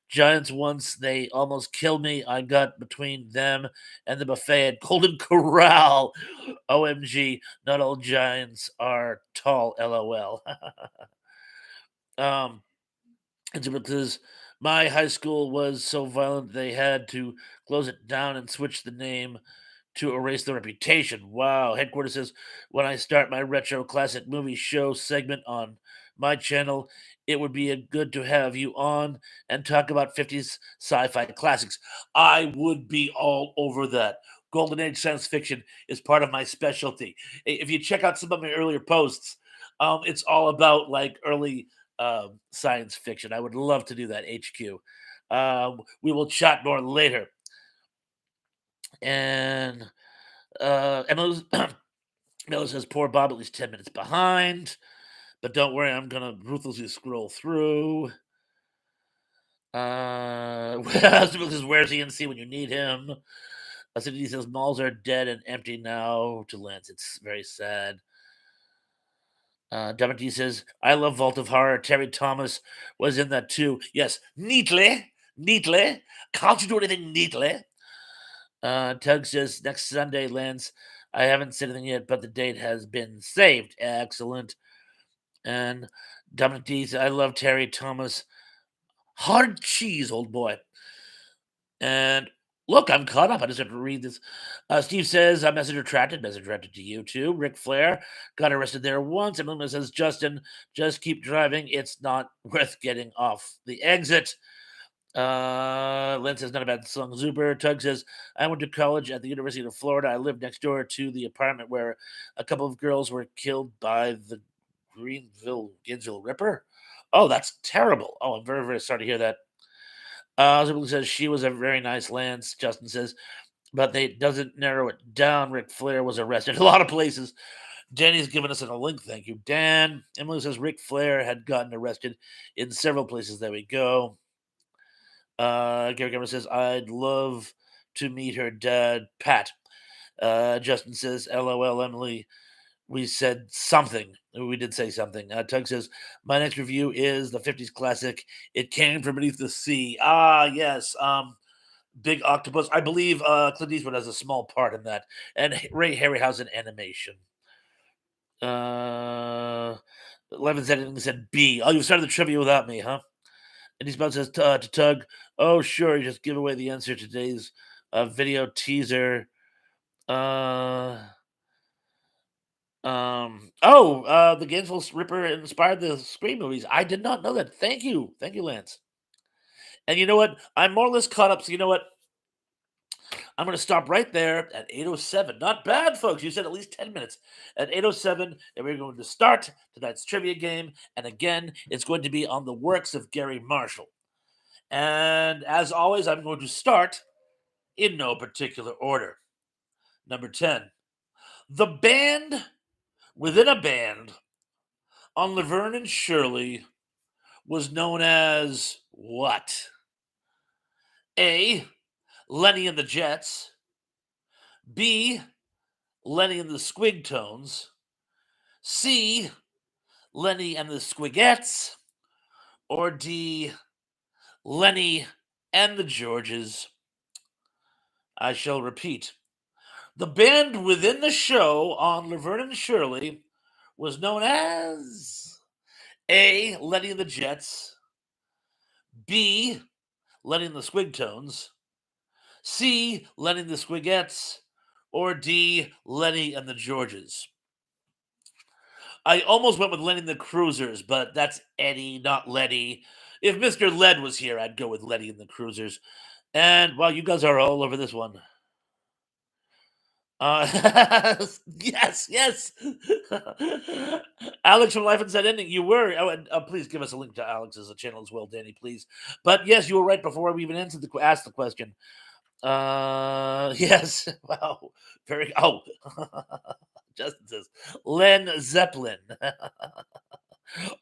giants once. They almost killed me. I got between them and the buffet at Golden Corral. OMG, not all giants are tall, lol. um, it's because my high school was so violent they had to close it down and switch the name to erase the reputation. Wow. Headquarters says, when I start my retro classic movie show segment on my channel, it would be a good to have you on and talk about 50s sci-fi classics. I would be all over that. Golden Age science fiction is part of my specialty. If you check out some of my earlier posts, it's all about like early science fiction. I would love to do that, HQ. We will chat more later. And Emma Miller says, poor Bob, at least 10 minutes behind. But don't worry, I'm going to ruthlessly scroll through. Says, where's ENC when you need him? Cindy says, malls are dead and empty now to Lance. It's very sad. Demity says, I love Vault of Horror. Terry Thomas was in that too. Yes, neatly. Can't you do anything neatly? Tug says, next Sunday, Lance. I haven't said anything yet, but the date has been saved. Excellent. And Dominic D says, I love Terry Thomas. Hard cheese, old boy. And look, I'm caught up. I just have to read this. Steve says, message retracted. Message retracted to you too. Ric Flair got arrested there once. And Luna says, Justin, just keep driving. It's not worth getting off the exit. Lynn says, not a bad song. Zuber. Tug says, I went to college at the University of Florida. I lived next door to the apartment where a couple of girls were killed by the Gainesville Ripper. Oh, that's terrible. Oh, I'm very, very sorry to hear that. Zuber says, she was a very nice Lance. Justin says, but they doesn't narrow it down. Ric Flair was arrested in a lot of places. Danny's given us a link. Thank you, Dan. Emily says Ric Flair had gotten arrested in several places. There we go. Gary Cameron says, I'd love to meet her dad, Pat. Justin says, LOL, Emily. We said something. We did say something. Tug says, my next review is the 50s classic. It came from beneath the sea. Ah, yes. Big Octopus. I believe Clint Eastwood has a small part in that. And Ray Harryhausen animation. Levin said B. Oh, you started the trivia without me, huh? And he's about to Tug, oh, sure, you just give away the answer to today's video teaser. The Gainesville Ripper inspired the Scream movies. I did not know that. Thank you, Lance. And you know what? I'm more or less caught up. So you know what? I'm going to stop right there at 8:07. Not bad, folks. You said at least 10 minutes. At 8:07, and we're going to start tonight's trivia game. And again, it's going to be on the works of Gary Marshall. And as always, I'm going to start in no particular order. Number 10. The band within a band on Laverne and Shirley was known as what? A. Lenny and the Jets. B. Lenny and the Squigtones. C. Lenny and the Squigettes. Or D. Lenny and the Georges. I shall repeat. The band within the show on Laverne and Shirley was known as A. Lenny and the Jets. B. Lenny and the Squigtones, C. Lenny and the Squigettes, or D. Lenny and the Georges? I almost went with Lenny and the Cruisers, but that's Eddie, not Letty. If Mr. Led was here, I'd go with Letty and the Cruisers. And wow, you guys are all over this one. Yes, yes. Alex from Life Inside Ending, you were. Oh, and please give us a link to Alex's channel as well, Danny, please. But yes, you were right before we even answered asked the question. Yes. Wow. Very. Oh, Justin says Len Zeppelin.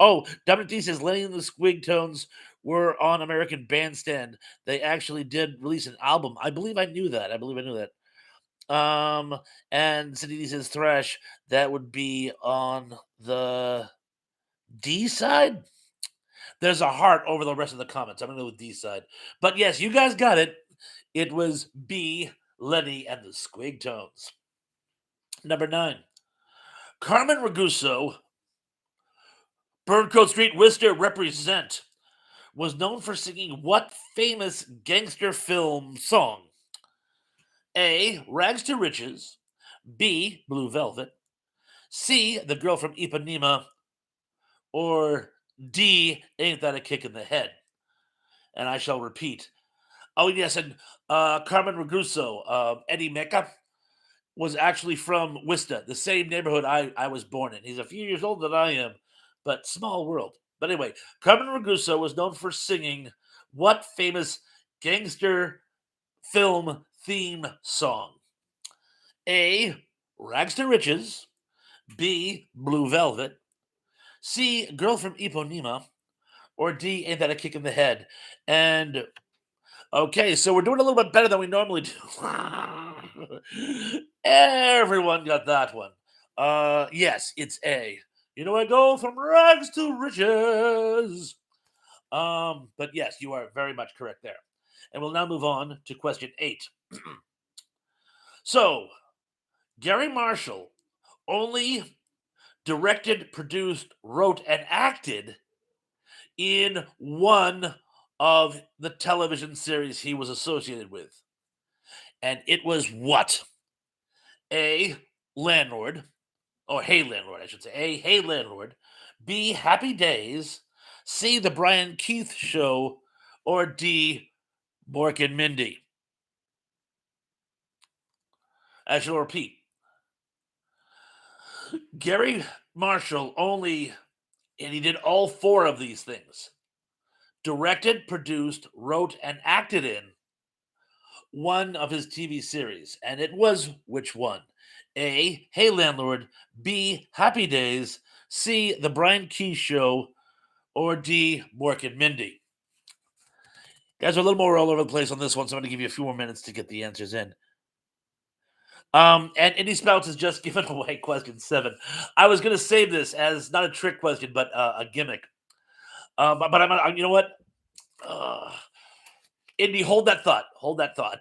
Oh, WT says Lenny and the Squigtones were on American Bandstand. They actually did release an album. I believe I knew that. I believe I knew that. And Cindy says Thrash. That would be on the D side. There's a heart over the rest of the comments. I'm gonna go with D side. But yes, you guys got it. It was B. Lenny and the Squigtones. Number 9. Carmen Raguso, Birdcoat Street, Worcester represent, was known for singing what famous gangster film song? A. Rags to Riches, B. Blue Velvet, C. The Girl from Ipanema, or D. Ain't That a Kick in the Head? And I shall repeat. Oh, yes, and Carmen Raguso, Eddie Mecca, was actually from Worcester, the same neighborhood I was born in. He's a few years older than I am, but small world. But anyway, Carmen Raguso was known for singing what famous gangster film theme song? A. Rags to Riches, B. Blue Velvet, C. Girl from Ipanema, or D. Ain't That a Kick in the Head? And okay, so we're doing a little bit better than we normally do. Everyone got that one. Yes, it's A. You know, I go from rags to riches. But yes, you are very much correct there. And we'll now move on to question 8. So, Gary Marshall only directed, produced, wrote, and acted in one of the television series he was associated with. And it was what? A. Landlord, or Hey Landlord, I should say. A. Hey Landlord. B. Happy Days. C. The Brian Keith Show, or D. Mork and Mindy. I shall repeat. Gary Marshall only, and he did all 4 of these things: directed, produced, wrote, and acted in one of his TV series. And it was which one? A. Hey Landlord. B. Happy Days. C. The Brian Keith Show, or D. Mork and Mindy. Guys are a little more all over the place on this one, so I'm going to give you a few more minutes to get the answers in. And Indy Spouts has just given away question 7. I was going to save this as not a trick question, but a gimmick. But you know what? Indy, hold that thought. Hold that thought.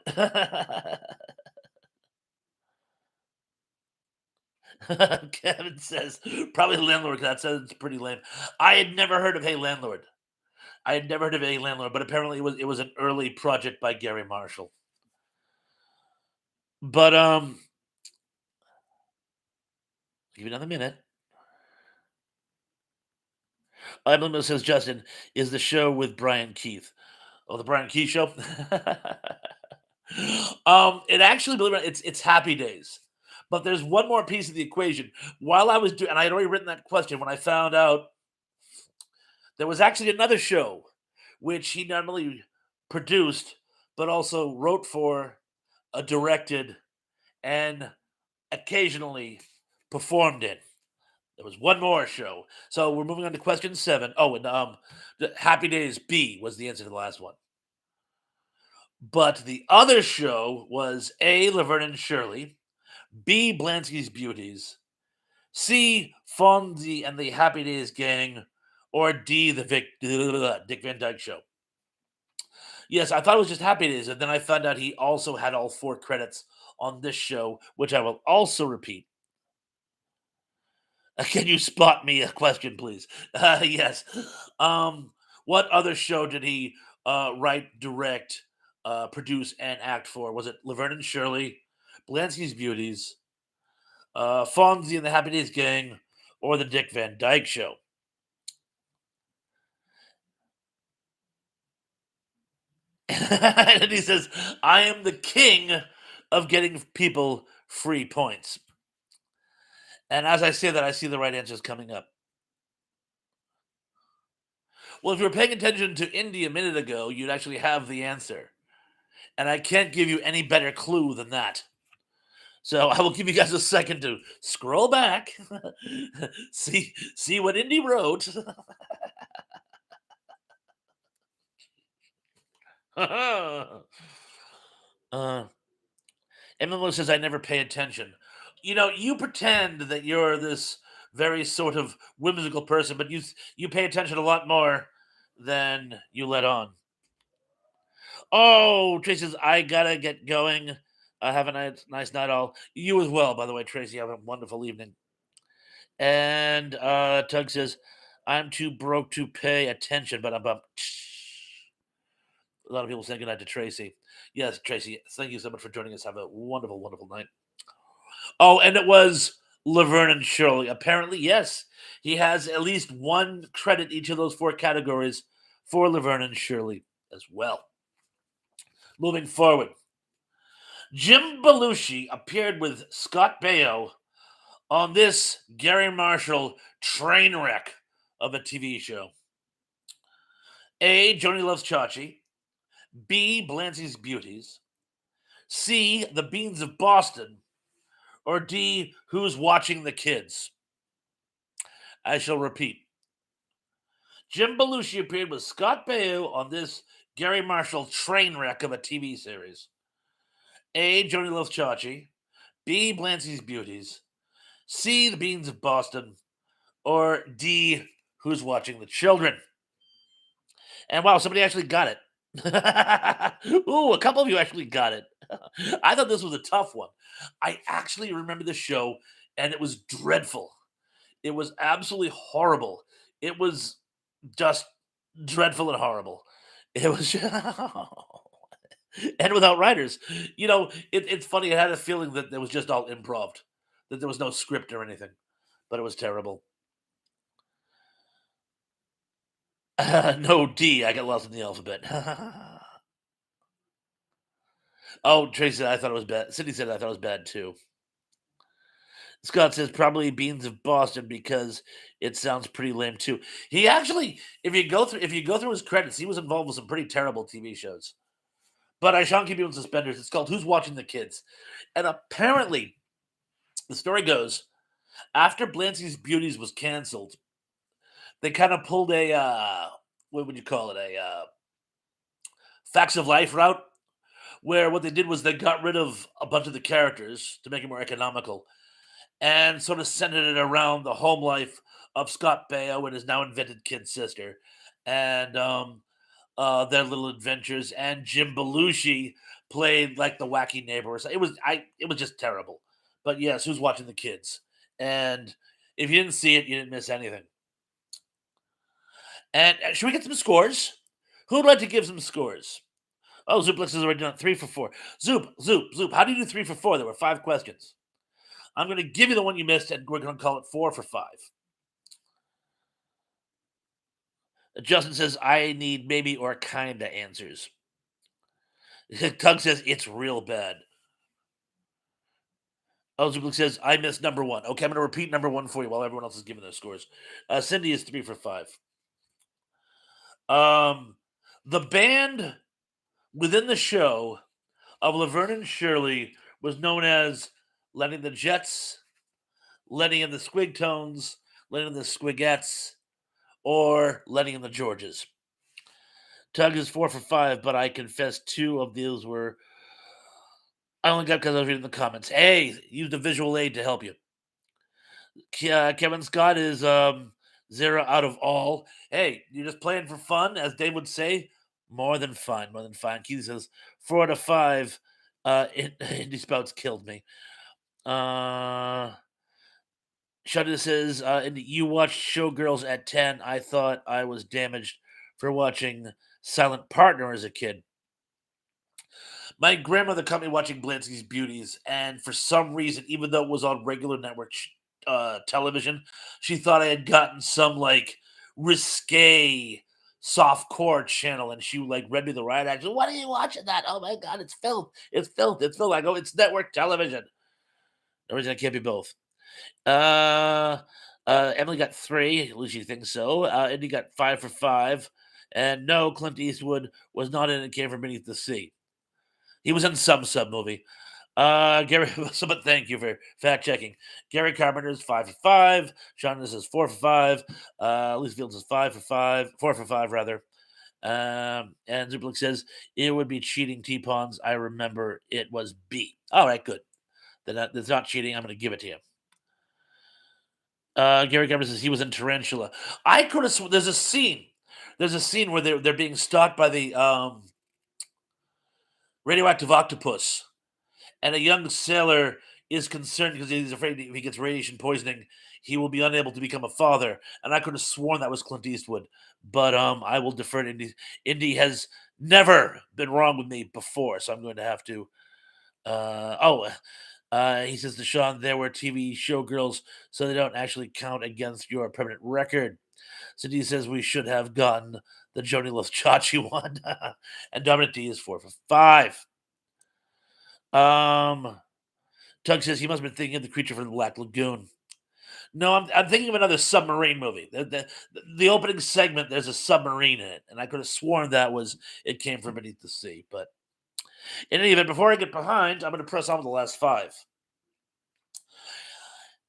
Kevin says probably Landlord. That sounds pretty lame. I had never heard of Hey Landlord. I had never heard of Hey Landlord, but apparently it was an early project by Gary Marshall. But give you another minute. Emily says Justin is the show with Brian Keith. Oh, the Brian Keith Show. It actually, believe it or not, it's Happy Days. But there's one more piece of the equation. While I was doing, and I had already written that question when I found out there was actually another show which he not only produced but also wrote for, directed, and occasionally performed in. There was one more show. So we're moving on to question 7. Oh, and Happy Days B was the answer to the last one. But the other show was A. Laverne and Shirley, B. Blansky's Beauties, C. Fonzie and the Happy Days Gang, or D. The Dick Van Dyke Show. Yes, I thought it was just Happy Days, and then I found out he also had all 4 credits on this show, which I will also repeat. Can you spot me a question, please? Yes. What other show did he write, direct, produce, and act for? Was it Laverne and Shirley, Blansky's Beauties, Fonzie and the Happy Days Gang, or the Dick Van Dyke Show? And he says, I am the king of getting people free points. And as I say that, I see the right answers coming up. Well, if you were paying attention to Indy a minute ago, you'd actually have the answer. And I can't give you any better clue than that. So I will give you guys a second to scroll back, see what Indy wrote. uh, MMO says I never pay attention. You pretend that you're this very sort of whimsical person, but you pay attention a lot more than you let on. Oh, Tracy says I gotta get going. Have a nice night, all. You as well, by the way, Tracy. Have a wonderful evening. And Tug says I'm too broke to pay attention, but I'm up. A lot of people saying goodnight to Tracy. Yes, Tracy, thank you so much for joining us. Have a wonderful, wonderful night. Oh, and it was Laverne and Shirley. Apparently, yes, he has at least one credit each of those four categories for Laverne and Shirley as well. Moving forward, Jim Belushi appeared with Scott Baio on this Gary Marshall train wreck of a TV show. A. Joni Loves Chachi. B. Blancy's Beauties. C. The Beans of Boston. Or D. Who's Watching the Kids? I shall repeat. Jim Belushi appeared with Scott Baio on this Gary Marshall train wreck of a TV series. A. Joni Loves Chachi. B. Blancy's Beauties. C. The Beans of Boston. Or D. Who's Watching the Children? And wow, somebody actually got it. Ooh, a couple of you actually got it. I thought this was a tough one. I actually remember the show, and it was dreadful. It was absolutely horrible. It was just dreadful and horrible. It was, and without writers. It's funny. I had a feeling that it was just all improv, that there was no script or anything, but it was terrible. No D. I got lost in the alphabet. Oh, Tracy, I thought it was bad. Cindy said I thought it was bad too. Scott says probably Beans of Boston because it sounds pretty lame too. He actually, if you go through his credits, he was involved with some pretty terrible TV shows. But I shan't keep you in suspenders. It's called Who's Watching the Kids? And apparently, the story goes, after Blancy's Beauties was canceled, they kind of pulled a what would you call it? A facts of life route, where what they did was they got rid of a bunch of the characters to make it more economical and sort of centered it around the home life of Scott Baio and his now invented kid sister, and their little adventures. And Jim Belushi played like the wacky neighbor. It was just terrible. But yes, who's watching the kids? And if you didn't see it, you didn't miss anything. And should we get some scores? Who would like to give some scores? Oh, Zooplix has already done 3 for 4. Zoop. How do you do 3 for 4? There were 5 questions. I'm going to give you the one you missed, and we're going to call it 4 for 5. Justin says, I need maybe or kinda answers. Tug says, it's real bad. Elzebuk says, I missed number one. Okay, I'm going to repeat number one for you while everyone else is giving their scores. Cindy is 3 for 5. The band within the show of Laverne and Shirley was known as Lenny the Jets, Lenny and the Squigtones, Lenny and the Squigettes, or Lenny and the Georges. Tug is 4 for 5, but I confess 2 of these were. I only got because I was reading the comments. Hey, use the visual aid to help you. Kevin Scott is 0 out of all. Hey, you're just playing for fun, as they would say. More than fine, more than fine. Keith says 4 out of 5. Indy Spouts killed me. Shudder says, you watched Showgirls at 10. I thought I was damaged for watching silent partner as a kid. My grandmother caught me watching Blancy's Beauties, and for some reason, even though it was on regular network television, she thought I had gotten some like risque soft core channel, and she like read me the right action. What are you watching that? Oh my god, it's filth! It's filth! It's filth! I go, it's network television. No reason I can't be both. Uh, Emily got three. At least she thinks so. Indy got 5 for 5. And no, Clint Eastwood was not in It Came from Beneath the Sea. He was in some sub movie. Gary, but thank you for fact checking. Gary Carpenter's 5 for 5. Sean is 4 for 5. Lisa Fields is 5 for 5. 4 for 5 rather. And Zuplik says it would be cheating T-Pawns. I remember it was B. All right, good. Then that's not cheating. I'm going to give it to you. Gary Carpenter says he was in Tarantula. I could have. There's a scene. There's a scene where they're being stalked by the radioactive octopus, and a young sailor is concerned because he's afraid if he gets radiation poisoning, he will be unable to become a father. And I could have sworn that was Clint Eastwood, but I will defer to Indy. Indy has never been wrong with me before, so I'm going to have to. He says to Sean, there were TV showgirls, so they don't actually count against your permanent record. Cindy says we should have gotten the Joni Chachi one. And Dominic D is 4 for 5. Tug says he must have been thinking of the creature from the Black Lagoon. No, I'm thinking of another submarine movie. The opening segment, there's a submarine in it, and I could have sworn that was It Came from Beneath the Sea. But in any event, before I get behind, I'm going to press on with the last 5.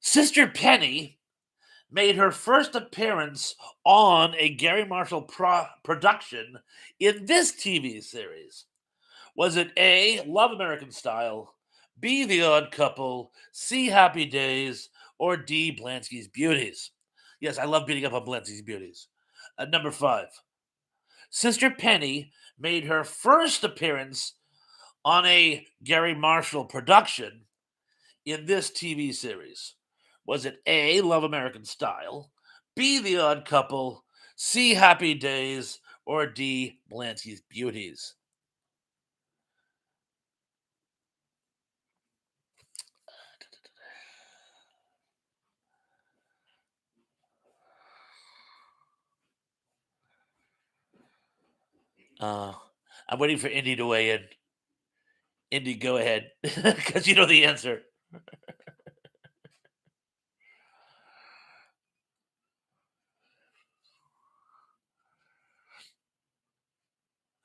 Sister Penny made her first appearance on a Gary Marshall production in this TV series. Was it A, Love American Style, B, The Odd Couple, C, Happy Days, or D, Blansky's Beauties? Yes, I love beating up on Blansky's Beauties. Number 5. Sister Penny made her first appearance on a Gary Marshall production in this TV series. Was it A, Love American Style, B, The Odd Couple, C, Happy Days, or D, Blansky's Beauties? Uh, I'm waiting for Indy to weigh in. Indy, go ahead, because you know the answer.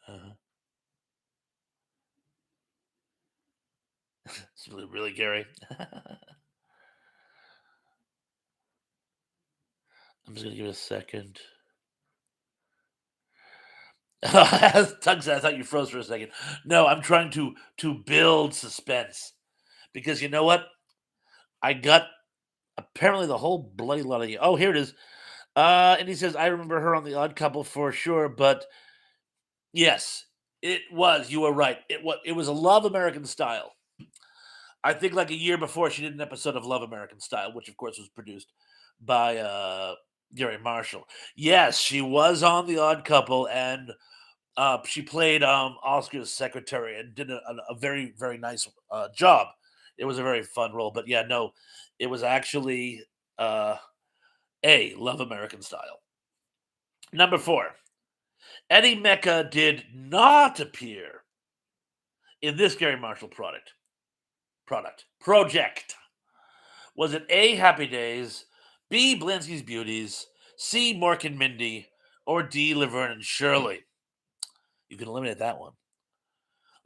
Uh, it's really Gary. I'm just gonna give it a second. Tug said, I thought you froze for a second. No, I'm trying to build suspense because you know what? I got apparently the whole bloody lot of you. Oh, here it is. And he says, I remember her on The Odd Couple for sure, but yes, it was. You were right. It was a Love American Style. I think like a year before she did an episode of Love American Style, which of course was produced by Gary Marshall. Yes, she was on The Odd Couple, and she played Oscar's secretary and did a very very nice job. It was a very fun role, but yeah, no, it was actually uh, a Love American Style. Number 4, Eddie Mecca did not appear in this Gary Marshall project. Was it A, Happy Days, B, Blansky's Beauties, C, Mork and Mindy, or D, Laverne and Shirley? You can eliminate that one.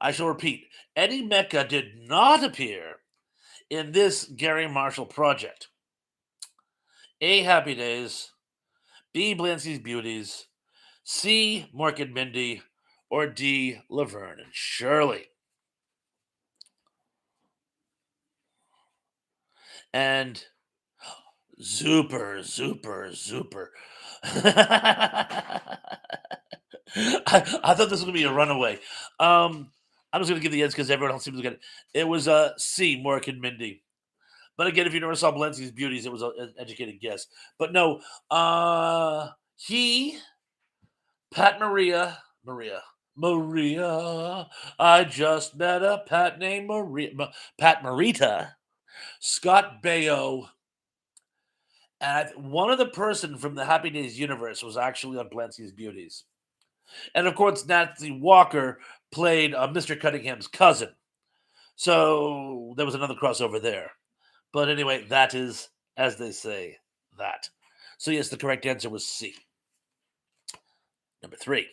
I shall repeat, Eddie Mecca did not appear in this Gary Marshall project. A, Happy Days, B, Blansky's Beauties, C, Mork and Mindy, or D, Laverne and Shirley. And Zuper. I thought this was gonna be a runaway. I'm just gonna give the answer because everyone else seems to get it. It was C, Mork and Mindy. But again, if you never saw Balenzi's Beauties, it was an educated guess. But no, he, Pat Maria, Maria. Maria, I just met a Pat named Maria. Pat Morita, Scott Baio, and one of the person from the Happy Days universe was actually on Blancy's Beauties. And of course, Nancy Walker played Mr. Cunningham's cousin. So there was another crossover there. But anyway, that is, as they say, that. So yes, the correct answer was C. Number three.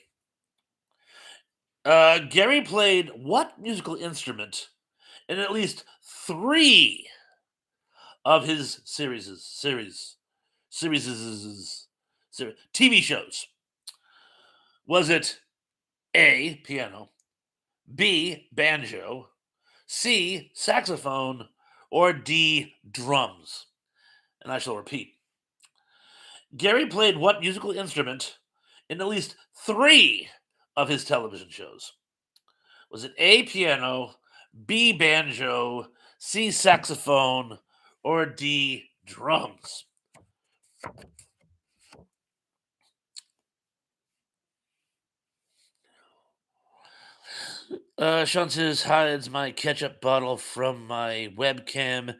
Gary played what musical instrument in at least three of his series TV shows? Was it A, piano, B, banjo, C, saxophone, or D, drums? And I shall repeat. Gary played what musical instrument in at least three of his television shows? Was it A, piano, B, banjo, C, saxophone, or D, drums? Sean says, hides my ketchup bottle from my webcam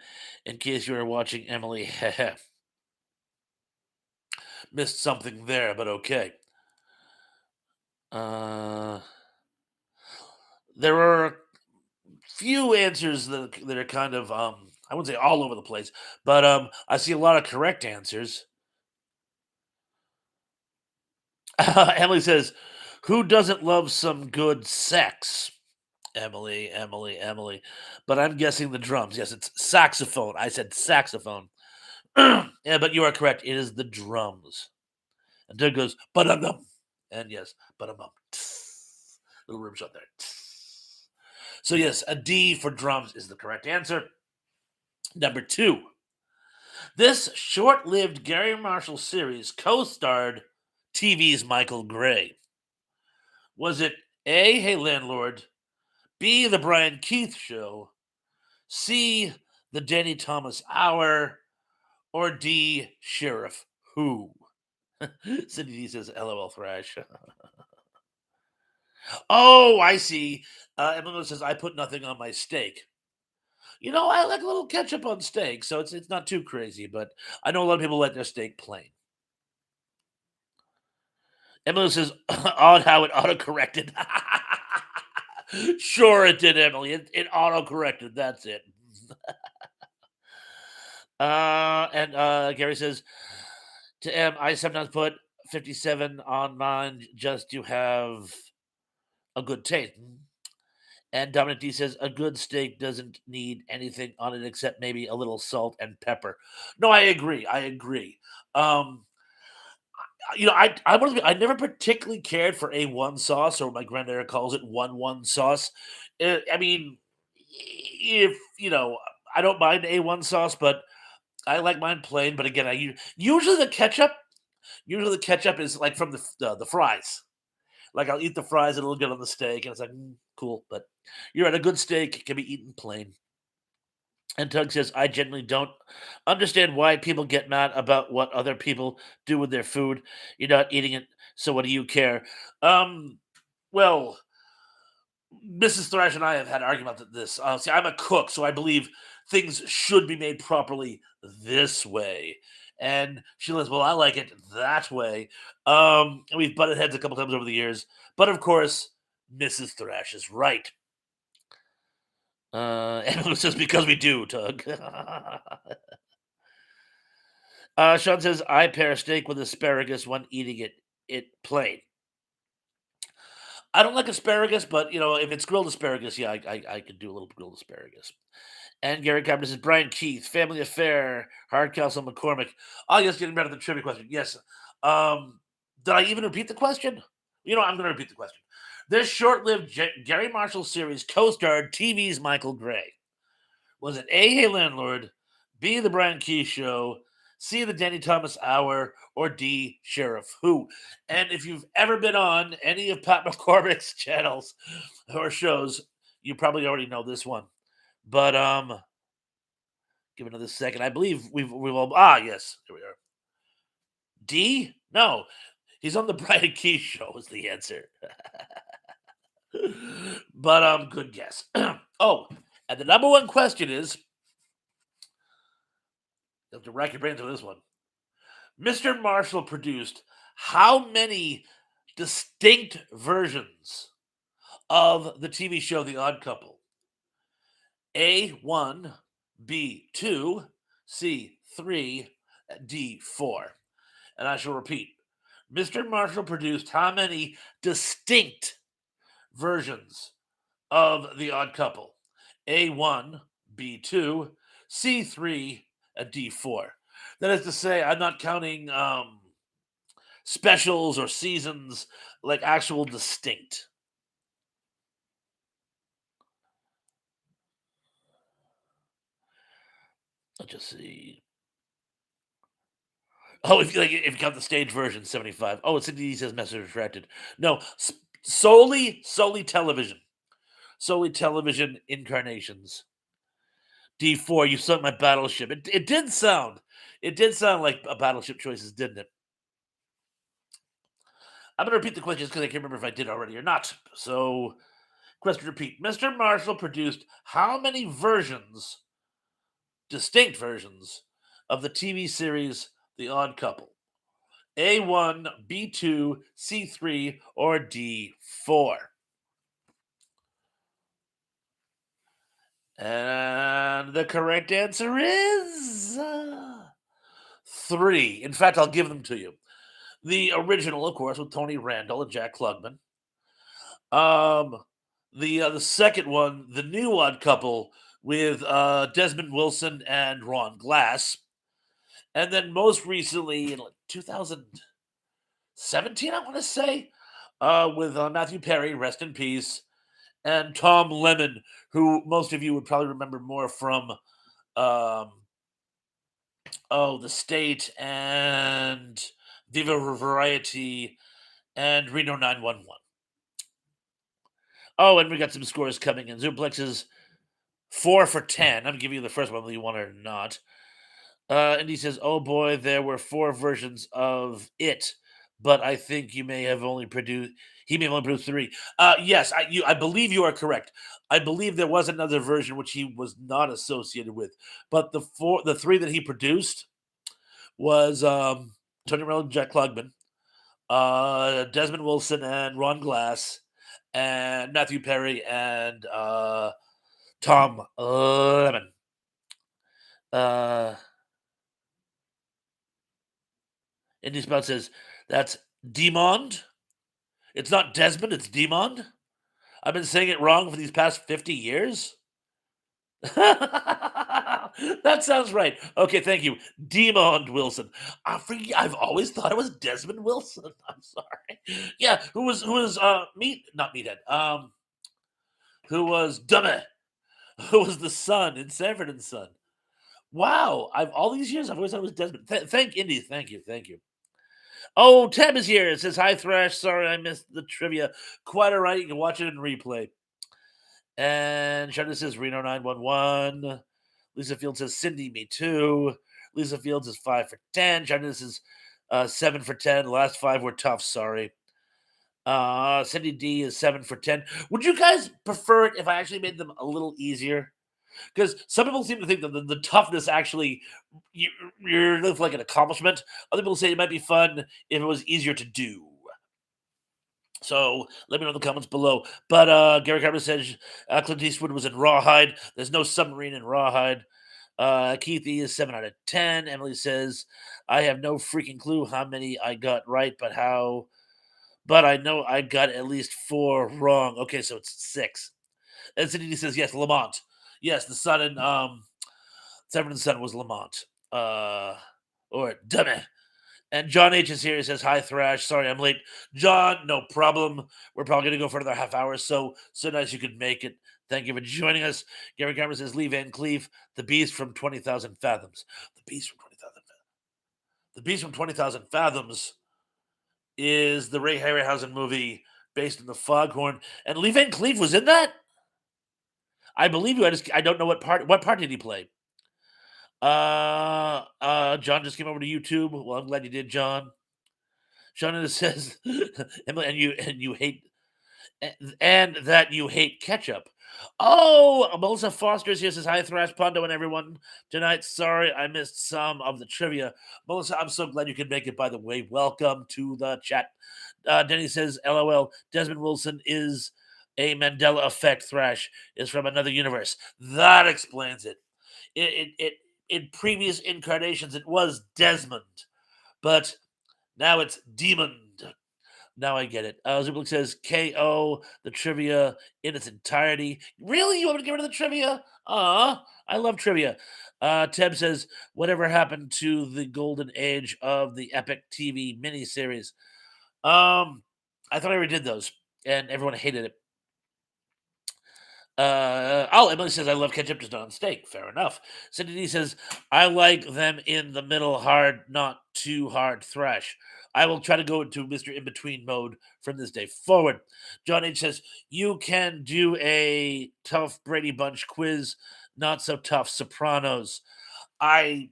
in case you were watching Emily. Missed something there, but okay. Uh, there are few answers that are kind of I wouldn't say all over the place, but I see a lot of correct answers. Emily says, "Who doesn't love some good sex?" Emily. But I'm guessing the drums. Yes, it's saxophone. I said saxophone. Yeah, but you are correct. It is the drums. And Doug goes, but and yes, but little room shot there. So yes, a D for drums is the correct answer. Number two. This short-lived Gary Marshall series co-starred TV's Michael Gray. Was it A, Hey Landlord, B, The Brian Keith Show, C, The Danny Thomas Hour, or D, Sheriff Who? Cindy D says, LOL Thrash. Oh, I see. Emily says, I put nothing on my steak. You know, I like a little ketchup on steak, so it's not too crazy, but I know a lot of people like their steak plain. Emily says, odd how it autocorrected. Sure, it did, Emily. It autocorrected. That's it. And Gary says, to M, I sometimes put 57 on mine just to have a good taste. And Dominic D says, a good steak doesn't need anything on it except maybe a little salt and pepper. No, I agree. Um, I never particularly cared for A1 sauce, or my granddad calls it one sauce. I mean, if I don't mind A1 sauce, but I like mine plain. But again, usually the ketchup is like from the fries. Like I'll eat the fries and it'll get on the steak, and it's like cool. But you're at a good steak can be eaten plain. And Tug says, I genuinely don't understand why people get mad about what other people do with their food. You're not eating it, so what do you care? Um, well, Mrs. Thrash and I have had an argument about this. See, I'm a cook, so I believe things should be made properly this way. And she says, well, I like it that way. And we've butted heads a couple times over the years. But of course, Mrs. Thrash is right. And it says, because we do, Tug. Sean says, I pair steak with asparagus when eating it plain. I don't like asparagus, but if it's grilled asparagus, yeah, I could do a little grilled asparagus. And Gary Carpenter says, Brian Keith, Family Affair, Hardcastle McCormick. Oh, yes, getting better than the trivia question. Yes. Did I even repeat the question? I'm going to repeat the question. This short-lived Gary Marshall series co-starred TV's Michael Gray. Was it A, Hey Landlord, B, The Brian Keith Show, C, The Danny Thomas Hour, or D, Sheriff Who? And if you've ever been on any of Pat McCormick's channels or shows, you probably already know this one. But give it another second. I believe we've all yes, here we are. D? No. He's on the Brian Keith show is the answer. But good guess. Oh, and the number one question is, you have to rack your brains with this one. Mr. Marshall produced how many distinct versions of the TV show The Odd Couple? A1, B2, C3, D4. And I shall repeat. Mr. Marshall produced how many distinct versions of The Odd Couple? A1, B2, C3, and D4. That is to say, I'm not counting specials or seasons, like actual distinct. Let's just see. Oh, if you count the stage version, 75. Oh, it's indeed says message retracted. No, solely television. Solely television incarnations. D4, you sunk my battleship. It did sound like a battleship choices, didn't it? I'm gonna repeat the questions because I can't remember if I did already or not. So, question repeat. Mr. Marshall produced how many versions, distinct versions, of the TV series The Odd Couple? A1, B2, C3, or D4? And the correct answer is three. In fact, I'll give them to you. The original, of course, with Tony Randall and Jack Klugman. Um, the second one, the new Odd Couple with Desmond Wilson and Ron Glass, and then most recently in like 2017, I want to say, with Matthew Perry, rest in peace, and Tom Lemon, who most of you would probably remember more from um, The State and Viva Variety and Reno 911. Oh, and we got some scores coming in. Zuplex is 4 for 10. I'm giving you the first one, whether you want it or not. And he says, "Oh boy, there were four versions of it, but I think you may have only produced. He may have only produced three. Yes, I believe you are correct. I believe there was another version which he was not associated with, but the three that he produced was Tony Randall, Jack Klugman, Desmond Wilson, and Ron Glass, and Matthew Perry and Tom Lemon. Uh, Indy Spout says that's Demond. It's not Desmond, it's Demond. I've been saying it wrong for these past 50 years. That sounds right. Okay, thank you. Demond Wilson. I've always thought it was Desmond Wilson. I'm sorry. Yeah, who was not Meathead. Who was Dummy? Who was the son in Sanford and Son? Wow, I've all these years I've always thought it was Desmond. Thank Indy. Thank you. Oh, Tab is here. It says, "Hi, Thrash. Sorry I missed the trivia. Quite all right. You can watch it in replay." And Shannon says, "Reno 911. Lisa Fields says, "Cindy, me too." Lisa Fields is 5 for 10. Shannon says, 7 for 10. The last five were tough. Sorry. Cindy D is 7 for 10. Would you guys prefer it if I actually made them a little easier? Because some people seem to think that the toughness actually you're like an accomplishment. Other people say it might be fun if it was easier to do. So let me know in the comments below. But Gary Carter says Clint Eastwood was in Rawhide. There's no submarine in Rawhide. Keith E is 7 out of 10. Emily says, "I have no freaking clue how many I got right, but I know I got at least 4 wrong." Okay, so it's 6. And Cindy says, "Yes, Lamont. Yes, the son in Severin Son was Lamont. Or Dummy." And John H is here. He says, "Hi, Thrash. Sorry I'm late." John, no problem. We're probably going to go for another half hour. So nice you could make it. Thank you for joining us. Gary Cameron says, "Lee Van Cleef, the beast from 20,000 fathoms." The beast from 20,000 fathoms. The beast from 20,000 fathoms is the Ray Harryhausen movie based on the Foghorn. And Lee Van Cleef was in that? I believe you. I don't know what part. What part did he play? John just came over to YouTube. Well, I'm glad you did, John. Shauna says, Emily, and you hate and that you hate ketchup. Oh, Melissa Foster's here says, hi, Thrash Pondo and everyone tonight. Sorry, I missed some of the trivia. Melissa, I'm so glad you could make it, by the way. Welcome to the chat. Denny says, LOL, Desmond Wilson is a Mandela effect Thrash, is from another universe. That explains it. In previous incarnations, it was Desmond, but now it's Demon. Now I get it. Zublik says KO the trivia in its entirety. Really? You want me to get rid of the trivia? I love trivia. Teb says, whatever happened to the golden age of the epic TV miniseries? I thought I already did those, and everyone hated it. Emily says, I love ketchup, just not on steak. Fair enough. Cindy D says, I like them in the middle, hard, not too hard thrash. I will try to go into Mr. In Between mode from this day forward. John H says, you can do a tough Brady Bunch quiz, not so tough Sopranos. I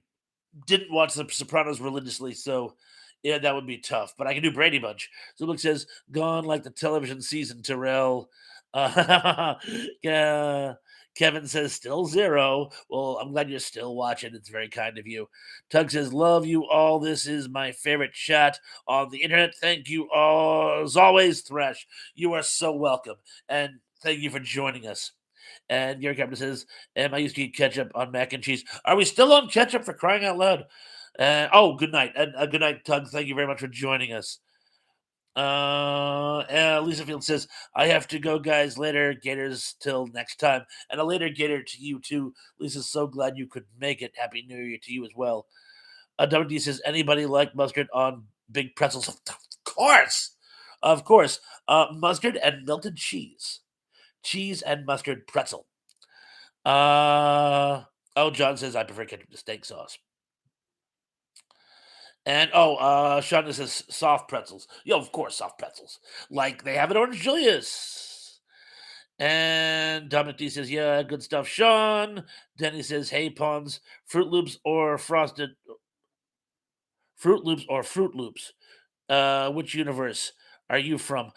didn't watch the Sopranos religiously, so yeah, that would be tough. But I can do Brady Bunch. So Luke says, "Gone like the television season." Terrell. Yeah. Kevin says, "Still zero." Well, I'm glad you're still watching. It's very kind of you. Tug says, "Love you all. This is my favorite chat on the internet. Thank you all as always, Thresh. You are so welcome, and thank you for joining us." And Gary Captain says, I used to eat ketchup on mac and cheese. Are we still on ketchup for crying out loud? Good night. And good night, Tug. Thank you very much for joining us. Lisa Field says, I have to go, guys. Later, Gators, till next time. And a later Gator to you, too. Lisa's so glad you could make it. Happy New Year to you as well. WD says, anybody like mustard on big pretzels? Of course. Of course. Mustard and melted cheese. Cheese and mustard pretzel. John says I prefer ketchup to steak sauce. And Sean says soft pretzels. Yo, of course, soft pretzels. Like they have at Orange Julius. And Dominic D says, yeah, good stuff, Sean. Denny says, hey, Pawns, Fruit Loops or Frosted Fruit Loops or Fruit Loops. Which universe are you from?